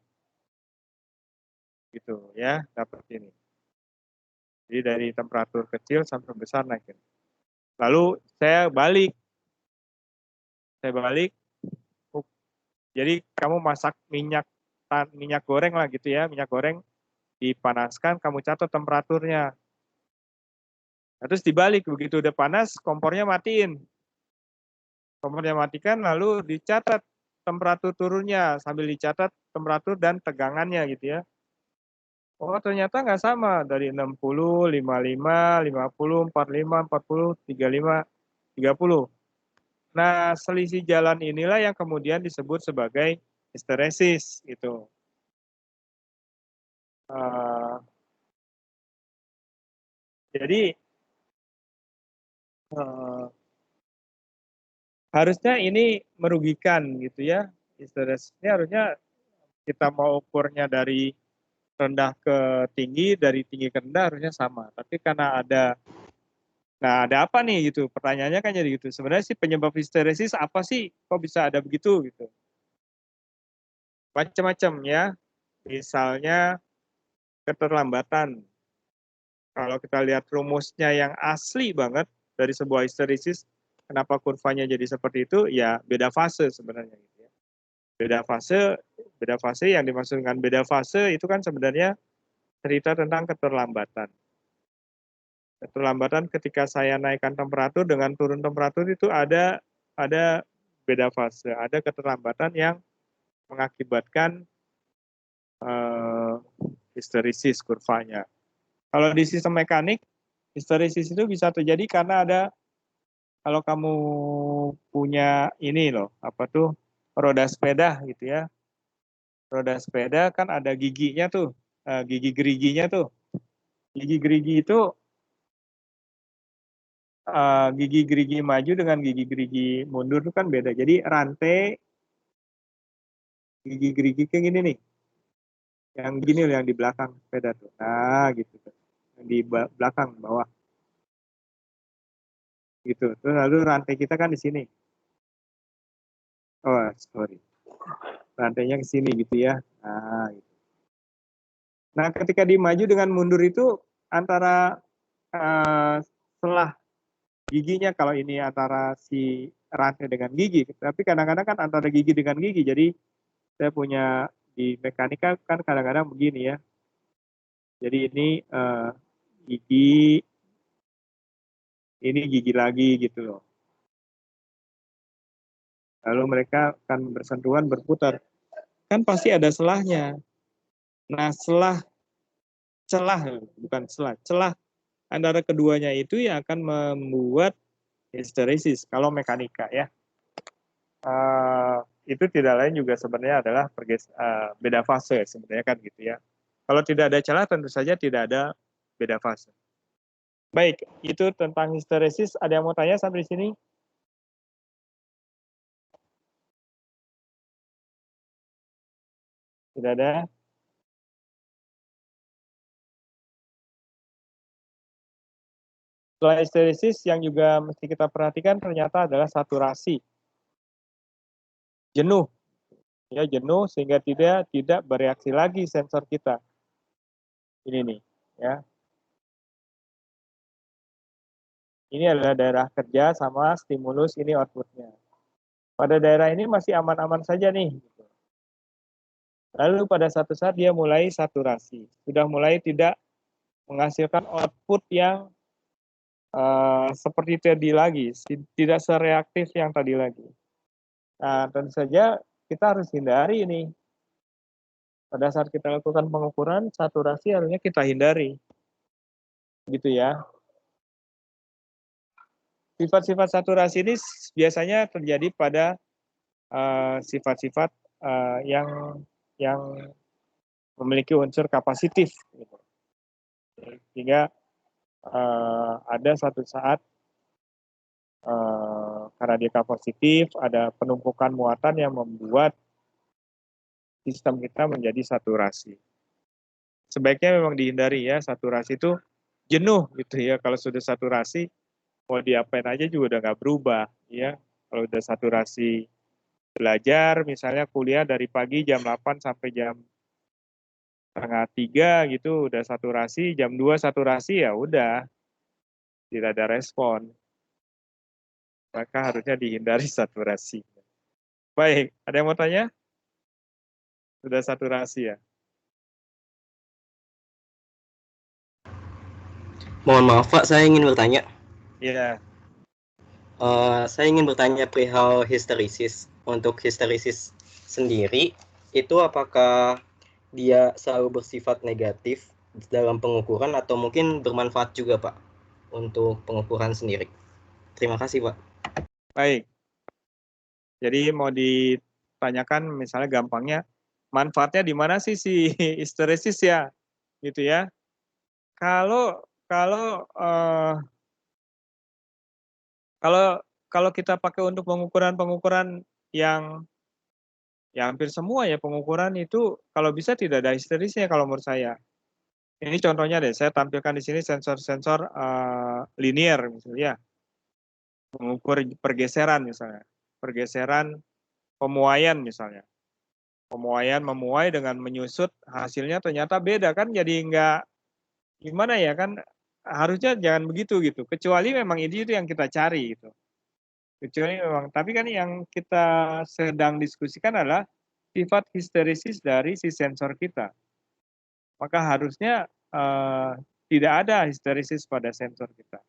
Gitu ya, dapat ini. Jadi dari temperatur kecil sampai besar naik. Lalu saya balik. Jadi kamu masak minyak goreng lah gitu ya, minyak goreng dipanaskan, kamu catat temperaturnya. Nah, terus dibalik, begitu udah panas, kompornya matiin. Kompornya matikan, lalu dicatat temperatur turunnya, sambil dicatat temperatur dan tegangannya gitu ya. Oh ternyata nggak sama, dari 60, 55, 50, 45, 40, 35, 30. Nah selisih jalan inilah yang kemudian disebut sebagai histeresis gitu. Jadi harusnya ini merugikan gitu ya. Histeresis ini harusnya kita mau ukurnya dari rendah ke tinggi, dari tinggi ke rendah harusnya sama. Tapi karena ada apa nih gitu? Pertanyaannya kan jadi gitu. Sebenarnya sih penyebab histeresis apa sih? Kok bisa ada begitu gitu? Macam-macam ya. Misalnya keterlambatan. Kalau kita lihat rumusnya yang asli banget dari sebuah histeresis, kenapa kurvanya jadi seperti itu? Ya beda fase sebenarnya. Gitu ya. Beda fase yang dimaksudkan beda fase itu kan sebenarnya cerita tentang keterlambatan. Keterlambatan ketika saya naikkan temperatur dengan turun temperatur itu ada beda fase, ada keterlambatan yang mengakibatkan histeresis kurvanya. Kalau di sistem mekanik, histeresis itu bisa terjadi karena kalau kamu punya ini loh, roda sepeda gitu ya. Roda sepeda kan ada giginya tuh, gigi geriginya tuh. Gigi gerigi itu gigi gerigi maju dengan gigi gerigi mundur itu kan beda. Jadi rantai gigi gerigi kayak gini nih. Yang gini loh yang di belakang sepeda tuh. Nah gitu tuh. Yang di belakang bawah. Gitu. Terus lalu rantai kita kan di sini. Oh, sorry. Rantainya ke sini gitu ya. Nah, gitu. Nah, ketika dimaju dengan mundur itu antara setelah giginya kalau ini antara si rantai dengan gigi, tapi kadang-kadang kan antara gigi dengan gigi. Jadi saya punya di mekanika kan kadang-kadang begini ya. Jadi ini gigi lagi gitu loh. Lalu mereka akan bersentuhan berputar. Kan pasti ada selahnya. Nah, celah antara keduanya itu yang akan membuat histeresis kalau mekanika ya. Itu tidak lain juga sebenarnya adalah beda fase sebenarnya kan gitu ya. Kalau tidak ada celah tentu saja tidak ada beda fase. Baik, itu tentang histeresis. Ada yang mau tanya sampai di sini? Tidak ada? Setelah histeresis yang juga mesti kita perhatikan ternyata adalah saturasi. Jenuh. Ya, jenuh sehingga tidak bereaksi lagi sensor kita. Ini nih, ya. Ini adalah daerah kerja sama stimulus, ini outputnya. Pada daerah ini masih aman-aman saja nih. Lalu pada satu saat dia mulai saturasi. Sudah mulai tidak menghasilkan output yang seperti tadi lagi. Tidak sereaktif yang tadi lagi. Nah, tentu saja kita harus hindari ini. Pada saat kita lakukan pengukuran, saturasi harusnya kita hindari. Gitu ya. Sifat-sifat saturasi ini biasanya terjadi pada sifat-sifat yang memiliki unsur kapasitif. Gitu. Sehingga ada satu saat karena dia kapasitif, ada penumpukan muatan yang membuat sistem kita menjadi saturasi. Sebaiknya memang dihindari ya, saturasi itu jenuh gitu ya. Kalau sudah saturasi, mau diapain aja juga udah nggak berubah ya. Kalau udah saturasi belajar, misalnya kuliah dari pagi jam 8 sampai jam setengah 3 gitu, udah saturasi, jam 2 saturasi ya udah, tidak ada respon. Maka harusnya dihindari saturasi. Baik, ada yang mau tanya? Sudah saturasi ya? Mohon maaf Pak, saya ingin bertanya. Iya. Saya ingin bertanya perihal histeresis. Untuk histeresis sendiri, itu apakah dia selalu bersifat negatif dalam pengukuran atau mungkin bermanfaat juga Pak untuk pengukuran sendiri? Terima kasih Pak. Baik. Jadi mau ditanyakan misalnya gampangnya, manfaatnya di mana sih si histeresis ya? Gitu ya. Kalau kita pakai untuk pengukuran yang ya hampir semua ya pengukuran itu kalau bisa tidak ada histerisnya kalau menurut saya. Ini contohnya deh, saya tampilkan di sini sensor-sensor linear misalnya, mengukur pergeseran misalnya, pergeseran pemuaian misalnya. Pemuaian memuai dengan menyusut hasilnya ternyata beda kan, jadi nggak gimana ya kan, harusnya jangan begitu gitu, kecuali memang itu yang kita cari gitu. Kecuali memang, tapi kan yang kita sedang diskusikan adalah sifat histeresis dari si sensor kita. Maka harusnya tidak ada histeresis pada sensor kita.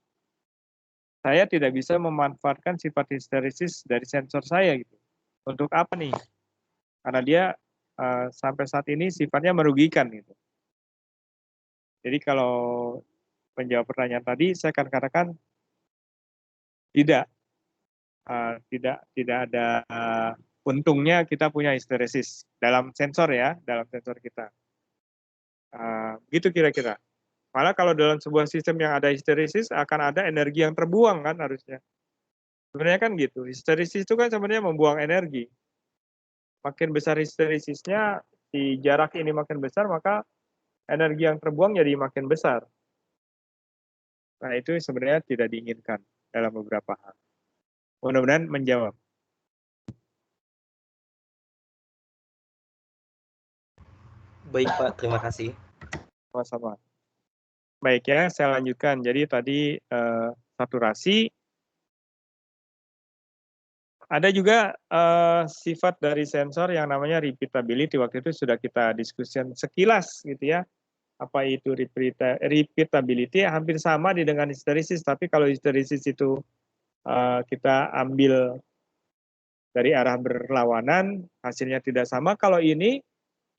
Saya tidak bisa memanfaatkan sifat histeresis dari sensor saya gitu. Untuk apa nih? Karena dia sampai saat ini sifatnya merugikan gitu. Jadi kalau menjawab pertanyaan tadi, saya akan katakan tidak ada untungnya kita punya histeresis dalam sensor ya, dalam sensor kita. Gitu kira-kira. Malah kalau dalam sebuah sistem yang ada histeresis akan ada energi yang terbuang kan harusnya. Sebenarnya kan gitu. Histeresis itu kan sebenarnya membuang energi. Makin besar histeresisnya, di jarak ini makin besar, maka energi yang terbuang jadi makin besar. Nah itu sebenarnya tidak diinginkan dalam beberapa hal. Mudah-mudahan menjawab. Baik Pak, terima kasih. Sama-sama. Baik ya, saya lanjutkan. Jadi tadi saturasi, Ada juga sifat dari sensor yang namanya repeatability. Waktu itu sudah kita diskusikan sekilas gitu ya. Apa itu repeatability? Hampir sama dengan hysteresis, tapi kalau hysteresis itu kita ambil dari arah berlawanan, hasilnya tidak sama. Kalau ini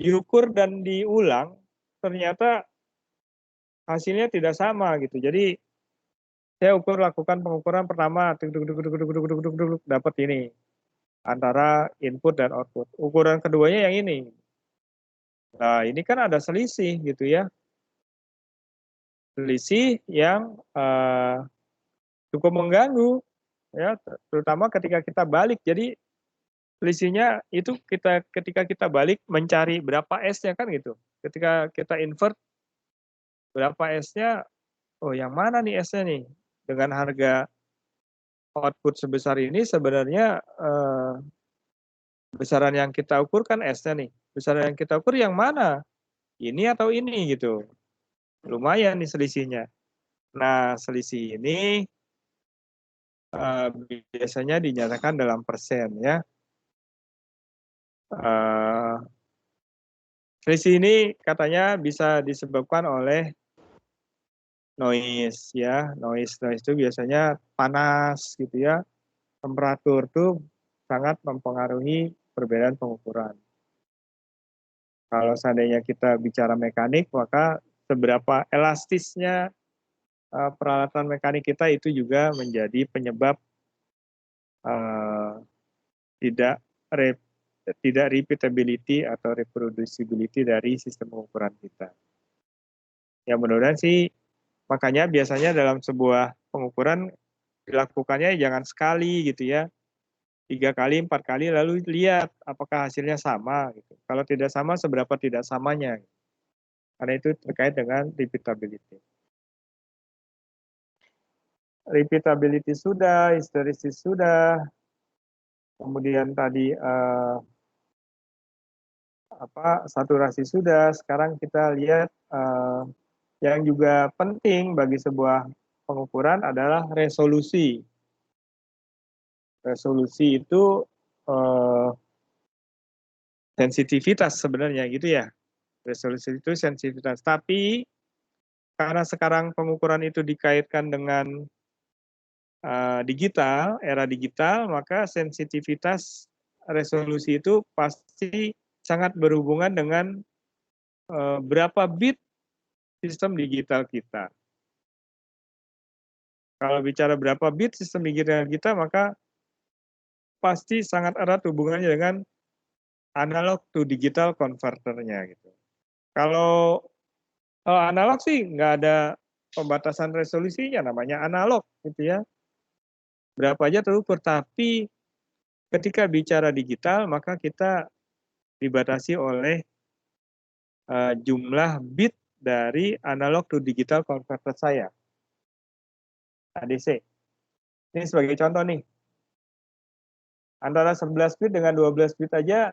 diukur dan diulang, ternyata hasilnya tidak sama gitu. Jadi saya lakukan pengukuran pertama, dapat ini antara input dan output. Ukuran keduanya yang ini. Nah, ini kan ada selisih gitu ya. Selisih yang cukup mengganggu ya, terutama ketika kita balik. Jadi selisihnya itu ketika kita balik mencari berapa S-nya kan gitu. Ketika kita invert berapa S-nya, oh yang mana nih S-nya nih? Dengan harga output sebesar ini sebenarnya besaran yang kita ukur kan S-nya nih. Besaran yang kita ukur yang mana? Ini atau ini gitu. Lumayan nih selisihnya. Nah, selisih ini biasanya dinyatakan dalam persen ya. Selisih ini katanya bisa disebabkan oleh noise ya. Noise itu biasanya panas gitu ya. Temperatur tuh sangat mempengaruhi perbedaan pengukuran. Kalau seandainya kita bicara mekanik, maka seberapa elastisnya peralatan mekanik kita itu juga menjadi penyebab tidak repeatability atau reproducibility dari sistem pengukuran kita. Ya mudah-mudahan sih, makanya biasanya dalam sebuah pengukuran dilakukannya jangan sekali gitu ya, 3 kali, 4 kali, lalu lihat apakah hasilnya sama. Gitu. Kalau tidak sama, seberapa tidak samanya. Karena itu terkait dengan repeatability. Repeatability sudah, hysteresis sudah, kemudian tadi saturasi sudah. Sekarang kita lihat yang juga penting bagi sebuah pengukuran adalah resolusi. Resolusi itu sensitivitas sebenarnya gitu ya. Resolusi itu sensitivitas. Tapi karena sekarang pengukuran itu dikaitkan dengan digital, era digital, maka sensitivitas resolusi itu pasti sangat berhubungan dengan berapa bit sistem digital kita. Kalau bicara berapa bit sistem digital kita, maka pasti sangat erat hubungannya dengan analog to digital converternya gitu. Kalau analog sih nggak ada pembatasan resolusinya, namanya analog gitu ya. Berapa aja terukur, tapi ketika bicara digital maka kita dibatasi oleh jumlah bit dari analog to digital converter saya. ADC. Ini sebagai contoh nih. Antara 11 bit dengan 12 bit aja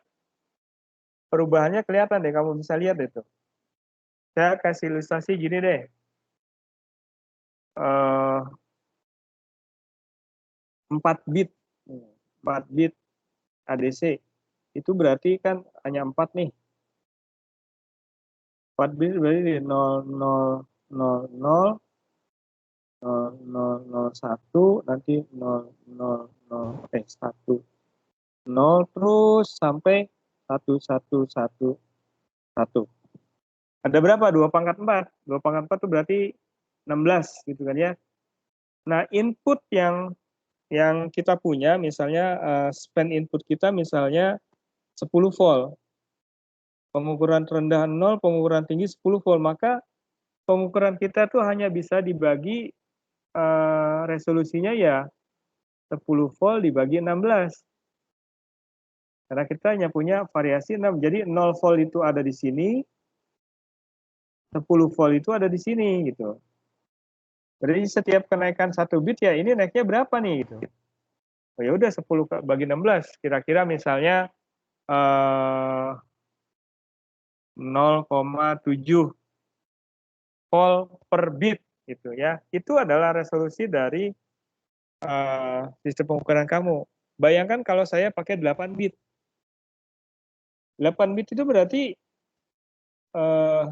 perubahannya kelihatan deh, kamu bisa lihat itu. Saya kasih ilustrasi gini deh. 4 bit. 4 bit ADC. Itu berarti kan hanya 4 nih. 4 bit berarti 0000 001 nanti 1 0 terus sampai 1111. Ada berapa? 2 pangkat 4. 2 pangkat 4 itu berarti 16 gitu kan ya. Nah, input yang kita punya misalnya span input kita misalnya 10 volt. Pengukuran terendah 0, pengukuran tinggi 10 volt. Maka pengukuran kita tuh hanya bisa dibagi resolusinya ya 10 volt dibagi 16. Karena kita hanya punya variasi 6. Jadi 0 volt itu ada di sini, 10 volt itu ada di sini gitu. Jadi setiap kenaikan 1 bit ya ini naiknya berapa nih gitu. Oh ya udah 10 bagi 16 kira-kira misalnya 0,7 volt per bit gitu ya. Itu adalah resolusi dari sistem pengukuran kamu. Bayangkan kalau saya pakai 8 bit. 8 bit itu berarti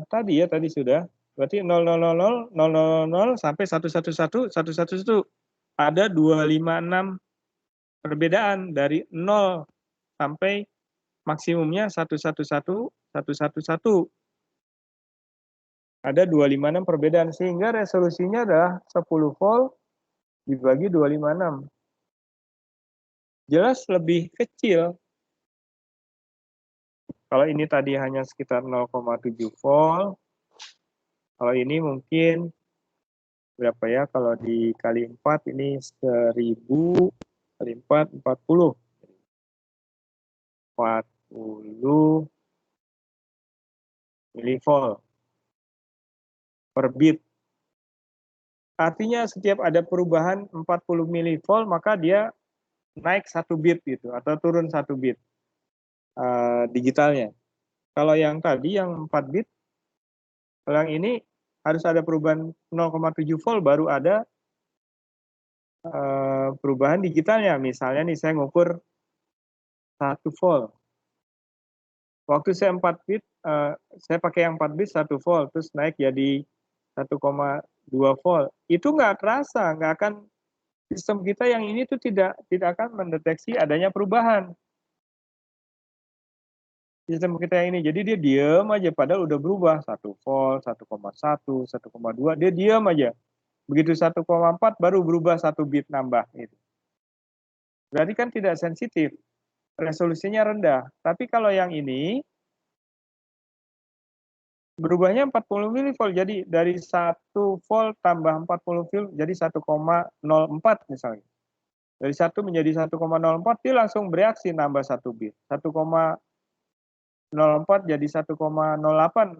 tadi sudah. Berarti 0000, 0000 sampai 111, 111. Ada 256 perbedaan dari 0 sampai maksimumnya 111, 111. Ada 256 perbedaan, sehingga resolusinya adalah 10 volt dibagi 256. Jelas lebih kecil. Kalau ini tadi hanya sekitar 0,7 volt, kalau ini mungkin berapa ya, kalau dikali 4 ini 1000 kali 4, 40 milivolt per bit. Artinya setiap ada perubahan 40 milivolt, maka dia naik 1 bit gitu, atau turun 1 bit digitalnya. Kalau yang tadi yang 4 bit, kalau yang ini harus ada perubahan 0,7 volt baru ada perubahan digitalnya. Misalnya nih saya ngukur 1 volt. Waktu saya 4 bit, saya pakai yang 4 bit 1 volt, terus naik jadi 1,2 volt. Itu nggak terasa, nggak akan, sistem kita yang ini tuh tidak akan mendeteksi adanya perubahan. Sistem kita yang ini, jadi dia diam aja, padahal udah berubah 1 volt, 1,1, 1,2, dia diam aja. Begitu 1,4 baru berubah 1 bit nambah. Gitu. Berarti kan tidak sensitif, resolusinya rendah. Tapi kalau yang ini, berubahnya 40 milivolt, jadi dari 1 volt tambah 40 volt jadi 1,04 misalnya. Dari 1 menjadi 1,04 dia langsung bereaksi nambah 1 bit. 1,04 jadi 1,08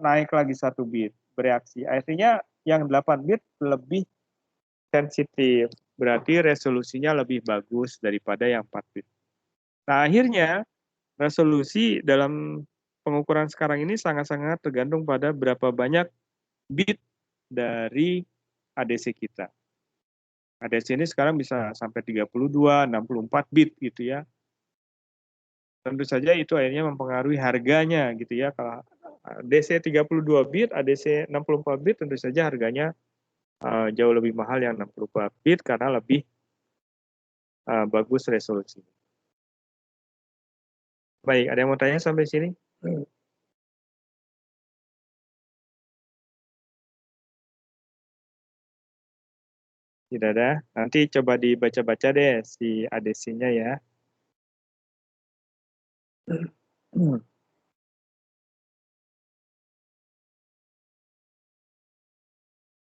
naik lagi 1 bit bereaksi. Artinya yang 8 bit lebih sensitif. Berarti resolusinya lebih bagus daripada yang 4 bit. Nah, akhirnya resolusi dalam pengukuran sekarang ini sangat-sangat tergantung pada berapa banyak bit dari ADC kita. ADC ini sekarang bisa sampai 32, 64 bit gitu ya. Tentu saja itu akhirnya mempengaruhi harganya gitu ya. Kalau ADC 32 bit, ADC 64 bit tentu saja harganya jauh lebih mahal yang 64 bit karena lebih bagus resolusi. Baik, ada yang mau tanya sampai sini? Tidak ada. Nanti coba dibaca-baca deh si ADC-nya ya.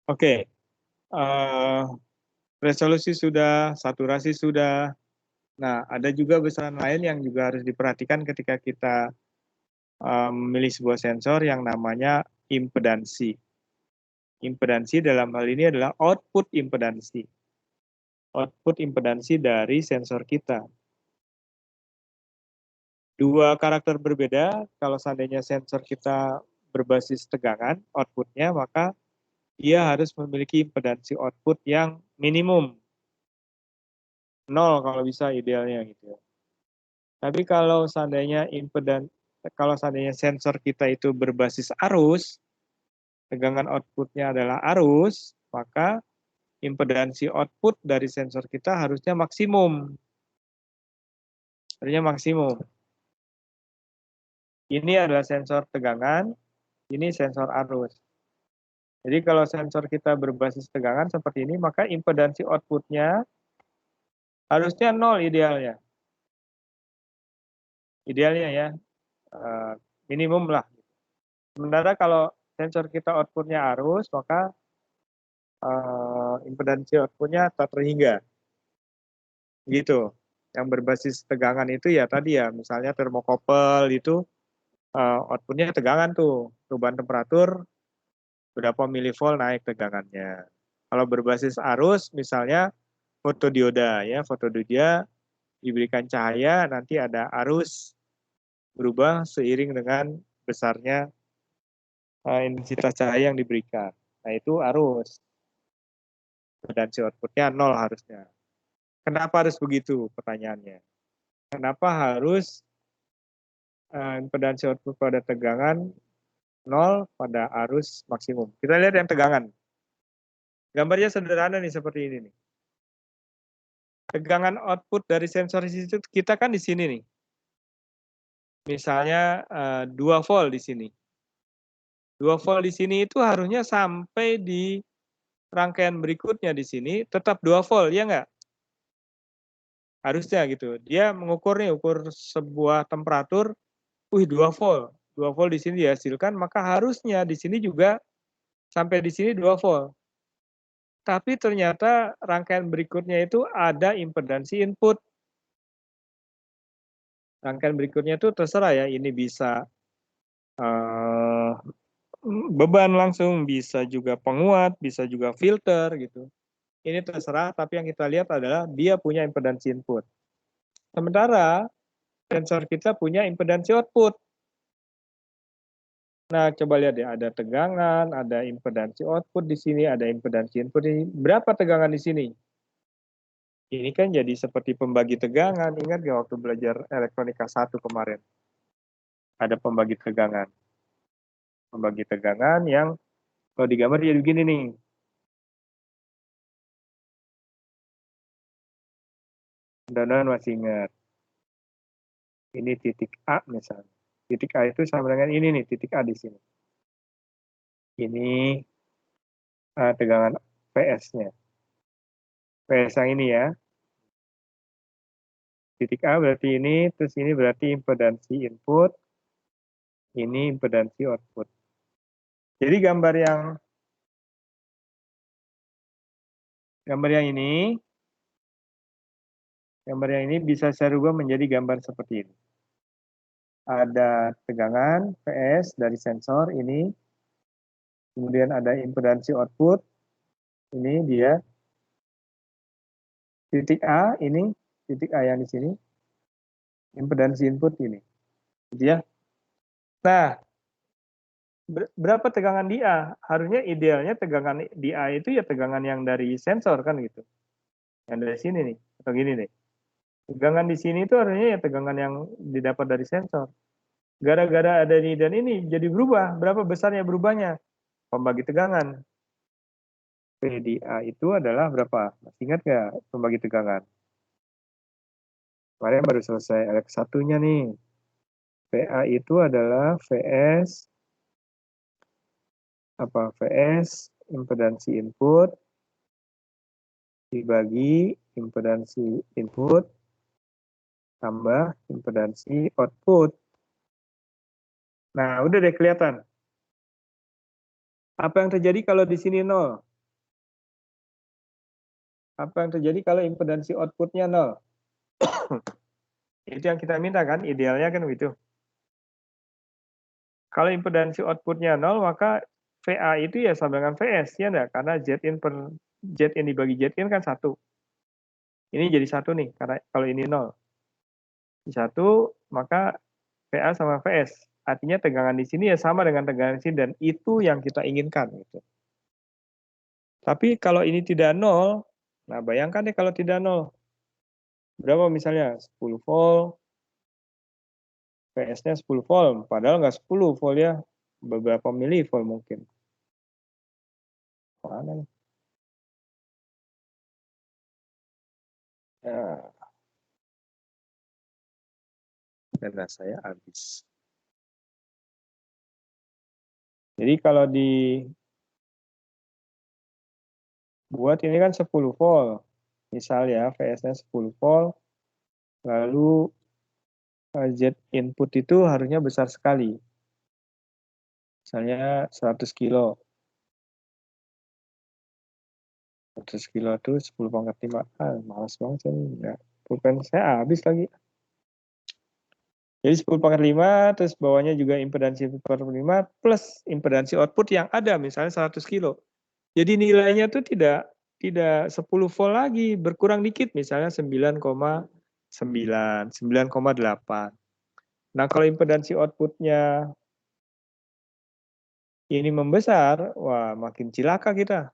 Oke. Resolusi sudah, saturasi sudah. Nah, ada juga besaran lain yang juga harus diperhatikan ketika kita memilih sebuah sensor yang namanya impedansi. Impedansi dalam hal ini adalah output impedansi. Output impedansi dari sensor kita. Dua karakter berbeda, kalau seandainya sensor kita berbasis tegangan, outputnya, maka ia harus memiliki impedansi output yang minimum. 0 kalau bisa idealnya gitu. Tapi kalau seandainya sensor kita itu berbasis arus, tegangan outputnya adalah arus, maka impedansi output dari sensor kita harusnya maksimum. Artinya maksimum. Ini adalah sensor tegangan, ini sensor arus. Jadi kalau sensor kita berbasis tegangan seperti ini, maka impedansi outputnya harusnya 0 idealnya. Idealnya ya, minimum lah. Sementara kalau sensor kita outputnya arus, maka impedansi outputnya tak terhingga. Gitu. Yang berbasis tegangan itu ya tadi ya, misalnya termokopel itu outputnya tegangan tuh, perubahan temperatur berapa milivolt naik tegangannya. Kalau berbasis arus, misalnya fotodioda ya, fotodioda diberikan cahaya, nanti ada arus berubah seiring dengan besarnya intensitas cahaya yang diberikan. Nah itu arus. Dan outputnya 0 harusnya. Kenapa harus begitu pertanyaannya? Kenapa harus impedansi output pada tegangan 0 pada arus maksimum? Kita lihat yang tegangan. Gambarnya sederhana nih seperti ini nih. Tegangan output dari sensor itu kita kan di sini nih. Misalnya 2 volt di sini. 2 volt di sini itu harusnya sampai di rangkaian berikutnya di sini tetap 2 volt, ya nggak? Harusnya gitu. Dia mengukur nih, ukur sebuah temperatur, 2 volt. 2 volt di sini dihasilkan, maka harusnya di sini juga sampai di sini 2 volt. Tapi ternyata rangkaian berikutnya itu ada impedansi input. Rangkaian berikutnya itu terserah ya, ini bisa beban langsung, bisa juga penguat, bisa juga filter gitu. Ini terserah, tapi yang kita lihat adalah dia punya impedansi input. Sementara sensor kita punya impedansi output. Nah, coba lihat ya, ada tegangan, ada impedansi output di sini, ada impedansi input ini. Berapa tegangan di sini? Ini kan jadi seperti pembagi tegangan. Ingat nggak waktu belajar elektronika 1 kemarin? Ada pembagi tegangan. Pembagi tegangan yang kalau digambar jadi begini nih. Mudah-mudahan masih ingat. Ini titik A misalnya. Titik A itu sama dengan ini nih, titik A di sini. Ini tegangan PS-nya. PS yang ini ya. Titik A berarti ini, terus ini berarti impedansi input, ini impedansi output. Jadi gambar yang ini bisa saya rubah menjadi gambar seperti ini. Ada tegangan PS dari sensor ini, kemudian ada impedansi output, ini dia. Titik A ini, titik A yang di sini, impedansi input ini. Gitu ya. Nah, berapa tegangan di A? Harusnya idealnya tegangan di A itu ya tegangan yang dari sensor kan gitu. Yang dari sini nih, atau gini nih. Tegangan di sini itu harusnya ya tegangan yang didapat dari sensor. Gara-gara ada ini dan ini jadi berubah. Berapa besarnya berubahnya? Pembagi tegangan. PDA itu adalah berapa? Masih ingat nggak pembagi tegangan? Kemarin baru selesai LX1-nya nih. PA itu adalah VS VS impedansi input dibagi impedansi input tambah impedansi output. Nah, udah deh kelihatan. Apa yang terjadi kalau di sini 0? Apa yang terjadi kalau impedansi outputnya 0? Itu yang kita minta kan, idealnya kan begitu. Kalau impedansi outputnya 0, maka VA itu ya sama dengan VS, ya enggak? Karena Zin dibagi Zin kan 1. Ini jadi 1 nih, karena kalau ini 0. Di 1, maka VA sama VS. Artinya tegangan di sini ya sama dengan tegangan di sini, dan itu yang kita inginkan. Gitu. Tapi kalau ini tidak 0, nah bayangkan deh kalau tidak 0. Berapa misalnya? 10 volt, PS-nya 10 volt, padahal nggak 10 volt ya, beberapa milivolt mungkin. Mana nih? Ya. Dana saya habis. Jadi kalau dibuat ini kan 10 volt. Misal ya, VS-nya 10 volt, lalu Z input itu harusnya besar sekali. Misalnya 100 kilo. 100 kilo itu 10 pangkat 5. Malas banget saya ini. Ya, pulpen saya habis lagi. Jadi 10 pangkat 5, terus bawahnya juga impedansi 10 pangkat 5, plus impedansi output yang ada, misalnya 100 kilo. Jadi nilainya itu tidak 10 volt lagi, berkurang dikit, misalnya 9,9, 9,8. Nah, kalau impedansi outputnya ini membesar, wah makin cilaka kita.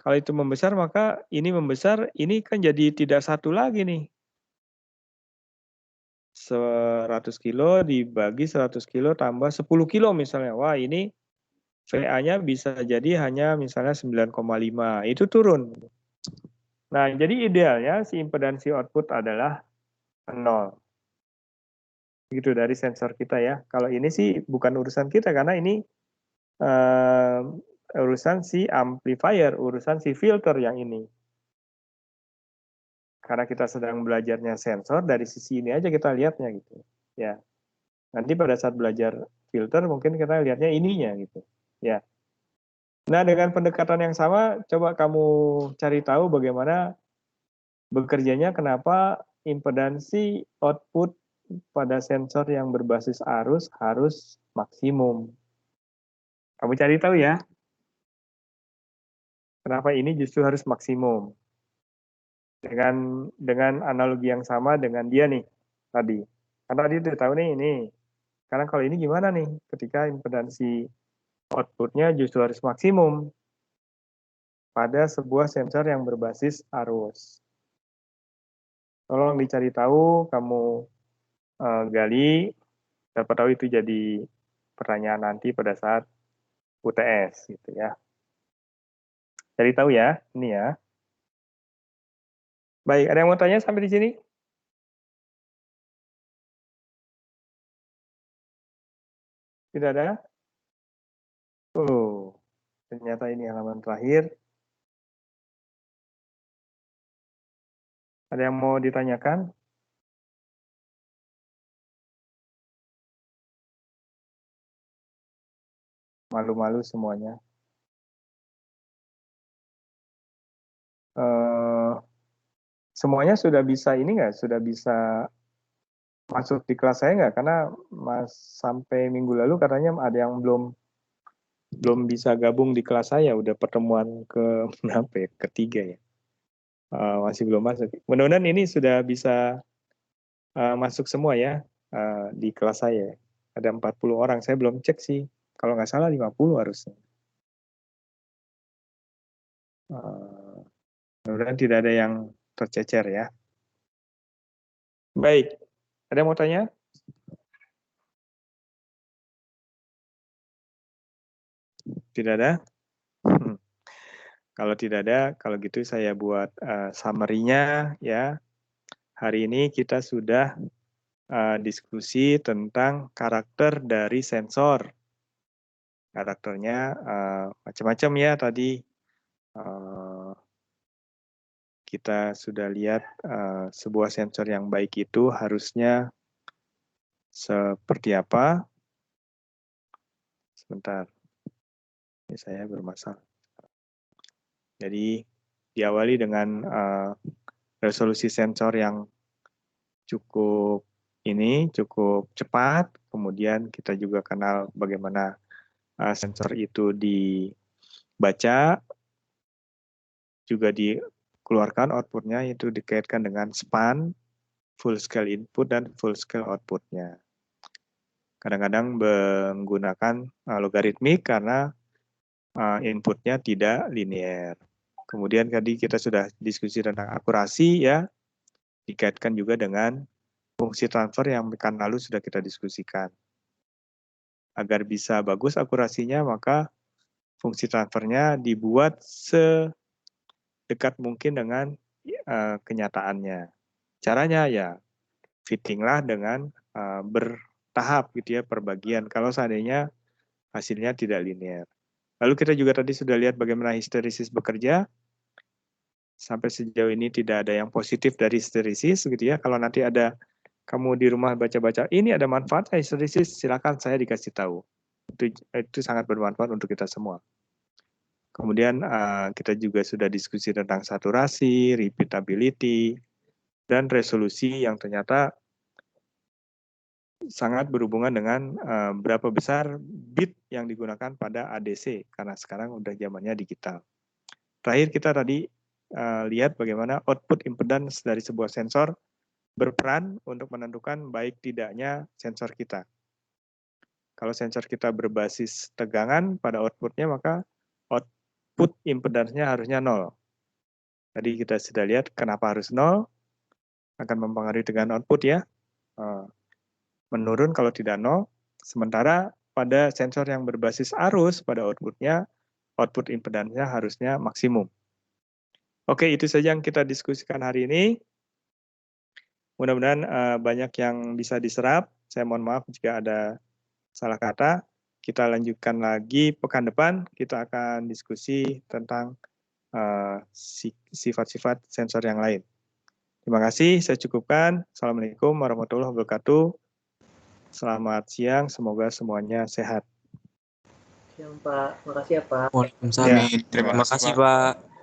Kalau itu membesar, maka ini membesar, ini kan jadi tidak 1 lagi nih. 100 kilo dibagi 100 kilo tambah 10 kilo misalnya. Wah, ini VA-nya bisa jadi hanya misalnya 9,5. Itu turun. Nah, jadi idealnya si impedansi output adalah 0. Gitu dari sensor kita ya. Kalau ini sih bukan urusan kita karena ini urusan si amplifier, urusan si filter yang ini. Karena kita sedang belajarnya sensor, dari sisi ini aja kita lihatnya gitu. Ya. Nanti pada saat belajar filter mungkin kita lihatnya ininya gitu. Ya. Nah, dengan pendekatan yang sama coba kamu cari tahu bagaimana bekerjanya kenapa impedansi output pada sensor yang berbasis arus harus maksimum. Kamu cari tahu ya. Kenapa ini justru harus maksimum. Dengan analogi yang sama dengan dia nih tadi. Karena dia udah tahu nih ini. Karena kalau ini gimana nih ketika impedansi outputnya justru harus maksimum pada sebuah sensor yang berbasis arus. Tolong dicari tahu, kamu gali, dapat tahu itu jadi pertanyaan nanti pada saat UTS gitu ya. Cari tahu ya, ini ya. Baik, ada yang mau tanya sampai di sini? Tidak ada? Oh, ternyata ini halaman terakhir. Ada yang mau ditanyakan? Malu-malu semuanya. Semuanya sudah bisa ini nggak? Sudah bisa masuk di kelas saya nggak? Karena sampai minggu lalu katanya ada yang belum bisa gabung di kelas saya. Udah pertemuan ke berapa ya? Ketiga ya. Masih belum masuk. Mudah-mudahan ini sudah bisa masuk semua ya di kelas saya. Ada 40 orang. Saya belum cek sih. Kalau nggak salah 50 harusnya. Mudah-mudahan tidak ada yang tercecer ya. Baik. Ada yang mau tanya? Tidak ada? Kalau tidak ada, kalau gitu saya buat summary-nya ya. Hari ini kita sudah diskusi tentang karakter dari sensor. Karakternya macam-macam ya tadi. Kita sudah lihat sebuah sensor yang baik itu harusnya seperti apa. Sebentar, ini saya bermasalah. Jadi diawali dengan resolusi sensor yang cukup cepat. Kemudian kita juga kenal bagaimana sensor itu dibaca, juga dikeluarkan outputnya, itu dikaitkan dengan span, full scale input dan full scale outputnya. Kadang-kadang menggunakan logaritmik karena inputnya tidak linear. Kemudian tadi kita sudah diskusi tentang akurasi ya, dikaitkan juga dengan fungsi transfer yang pekan lalu sudah kita diskusikan. Agar bisa bagus akurasinya, maka fungsi transfernya dibuat sedekat mungkin dengan kenyataannya. Caranya ya fittinglah dengan bertahap gitu ya, per bagian. Kalau seandainya hasilnya tidak linear. Lalu kita juga tadi sudah lihat bagaimana histerisis bekerja. Sampai sejauh ini tidak ada yang positif dari histerisis gitu ya. Kalau nanti ada kamu di rumah baca-baca, ini ada manfaat histerisis, silakan saya dikasih tahu. Itu sangat bermanfaat untuk kita semua. Kemudian kita juga sudah diskusi tentang saturasi, repeatability, dan resolusi yang ternyata sangat berhubungan dengan berapa besar bit yang digunakan pada ADC, karena sekarang udah zamannya digital. Terakhir kita tadi lihat bagaimana output impedance dari sebuah sensor berperan untuk menentukan baik tidaknya sensor kita. Kalau sensor kita berbasis tegangan pada outputnya, maka output impedance-nya harusnya 0. Tadi kita sudah lihat kenapa harus 0, akan mempengaruhi tegangan output ya. menurun kalau tidak 0. Sementara pada sensor yang berbasis arus, pada outputnya, output impedance-nya harusnya maksimum. Oke, itu saja yang kita diskusikan hari ini. Mudah-mudahan banyak yang bisa diserap. Saya mohon maaf jika ada salah kata. Kita lanjutkan lagi pekan depan. Kita akan diskusi tentang sifat-sifat sensor yang lain. Terima kasih, saya cukupkan. Assalamualaikum warahmatullahi wabarakatuh. Selamat siang, semoga semuanya sehat. Siang Pak, makasih ya Pak. Waalaikumsalam. Ya, Terima kasih Pak.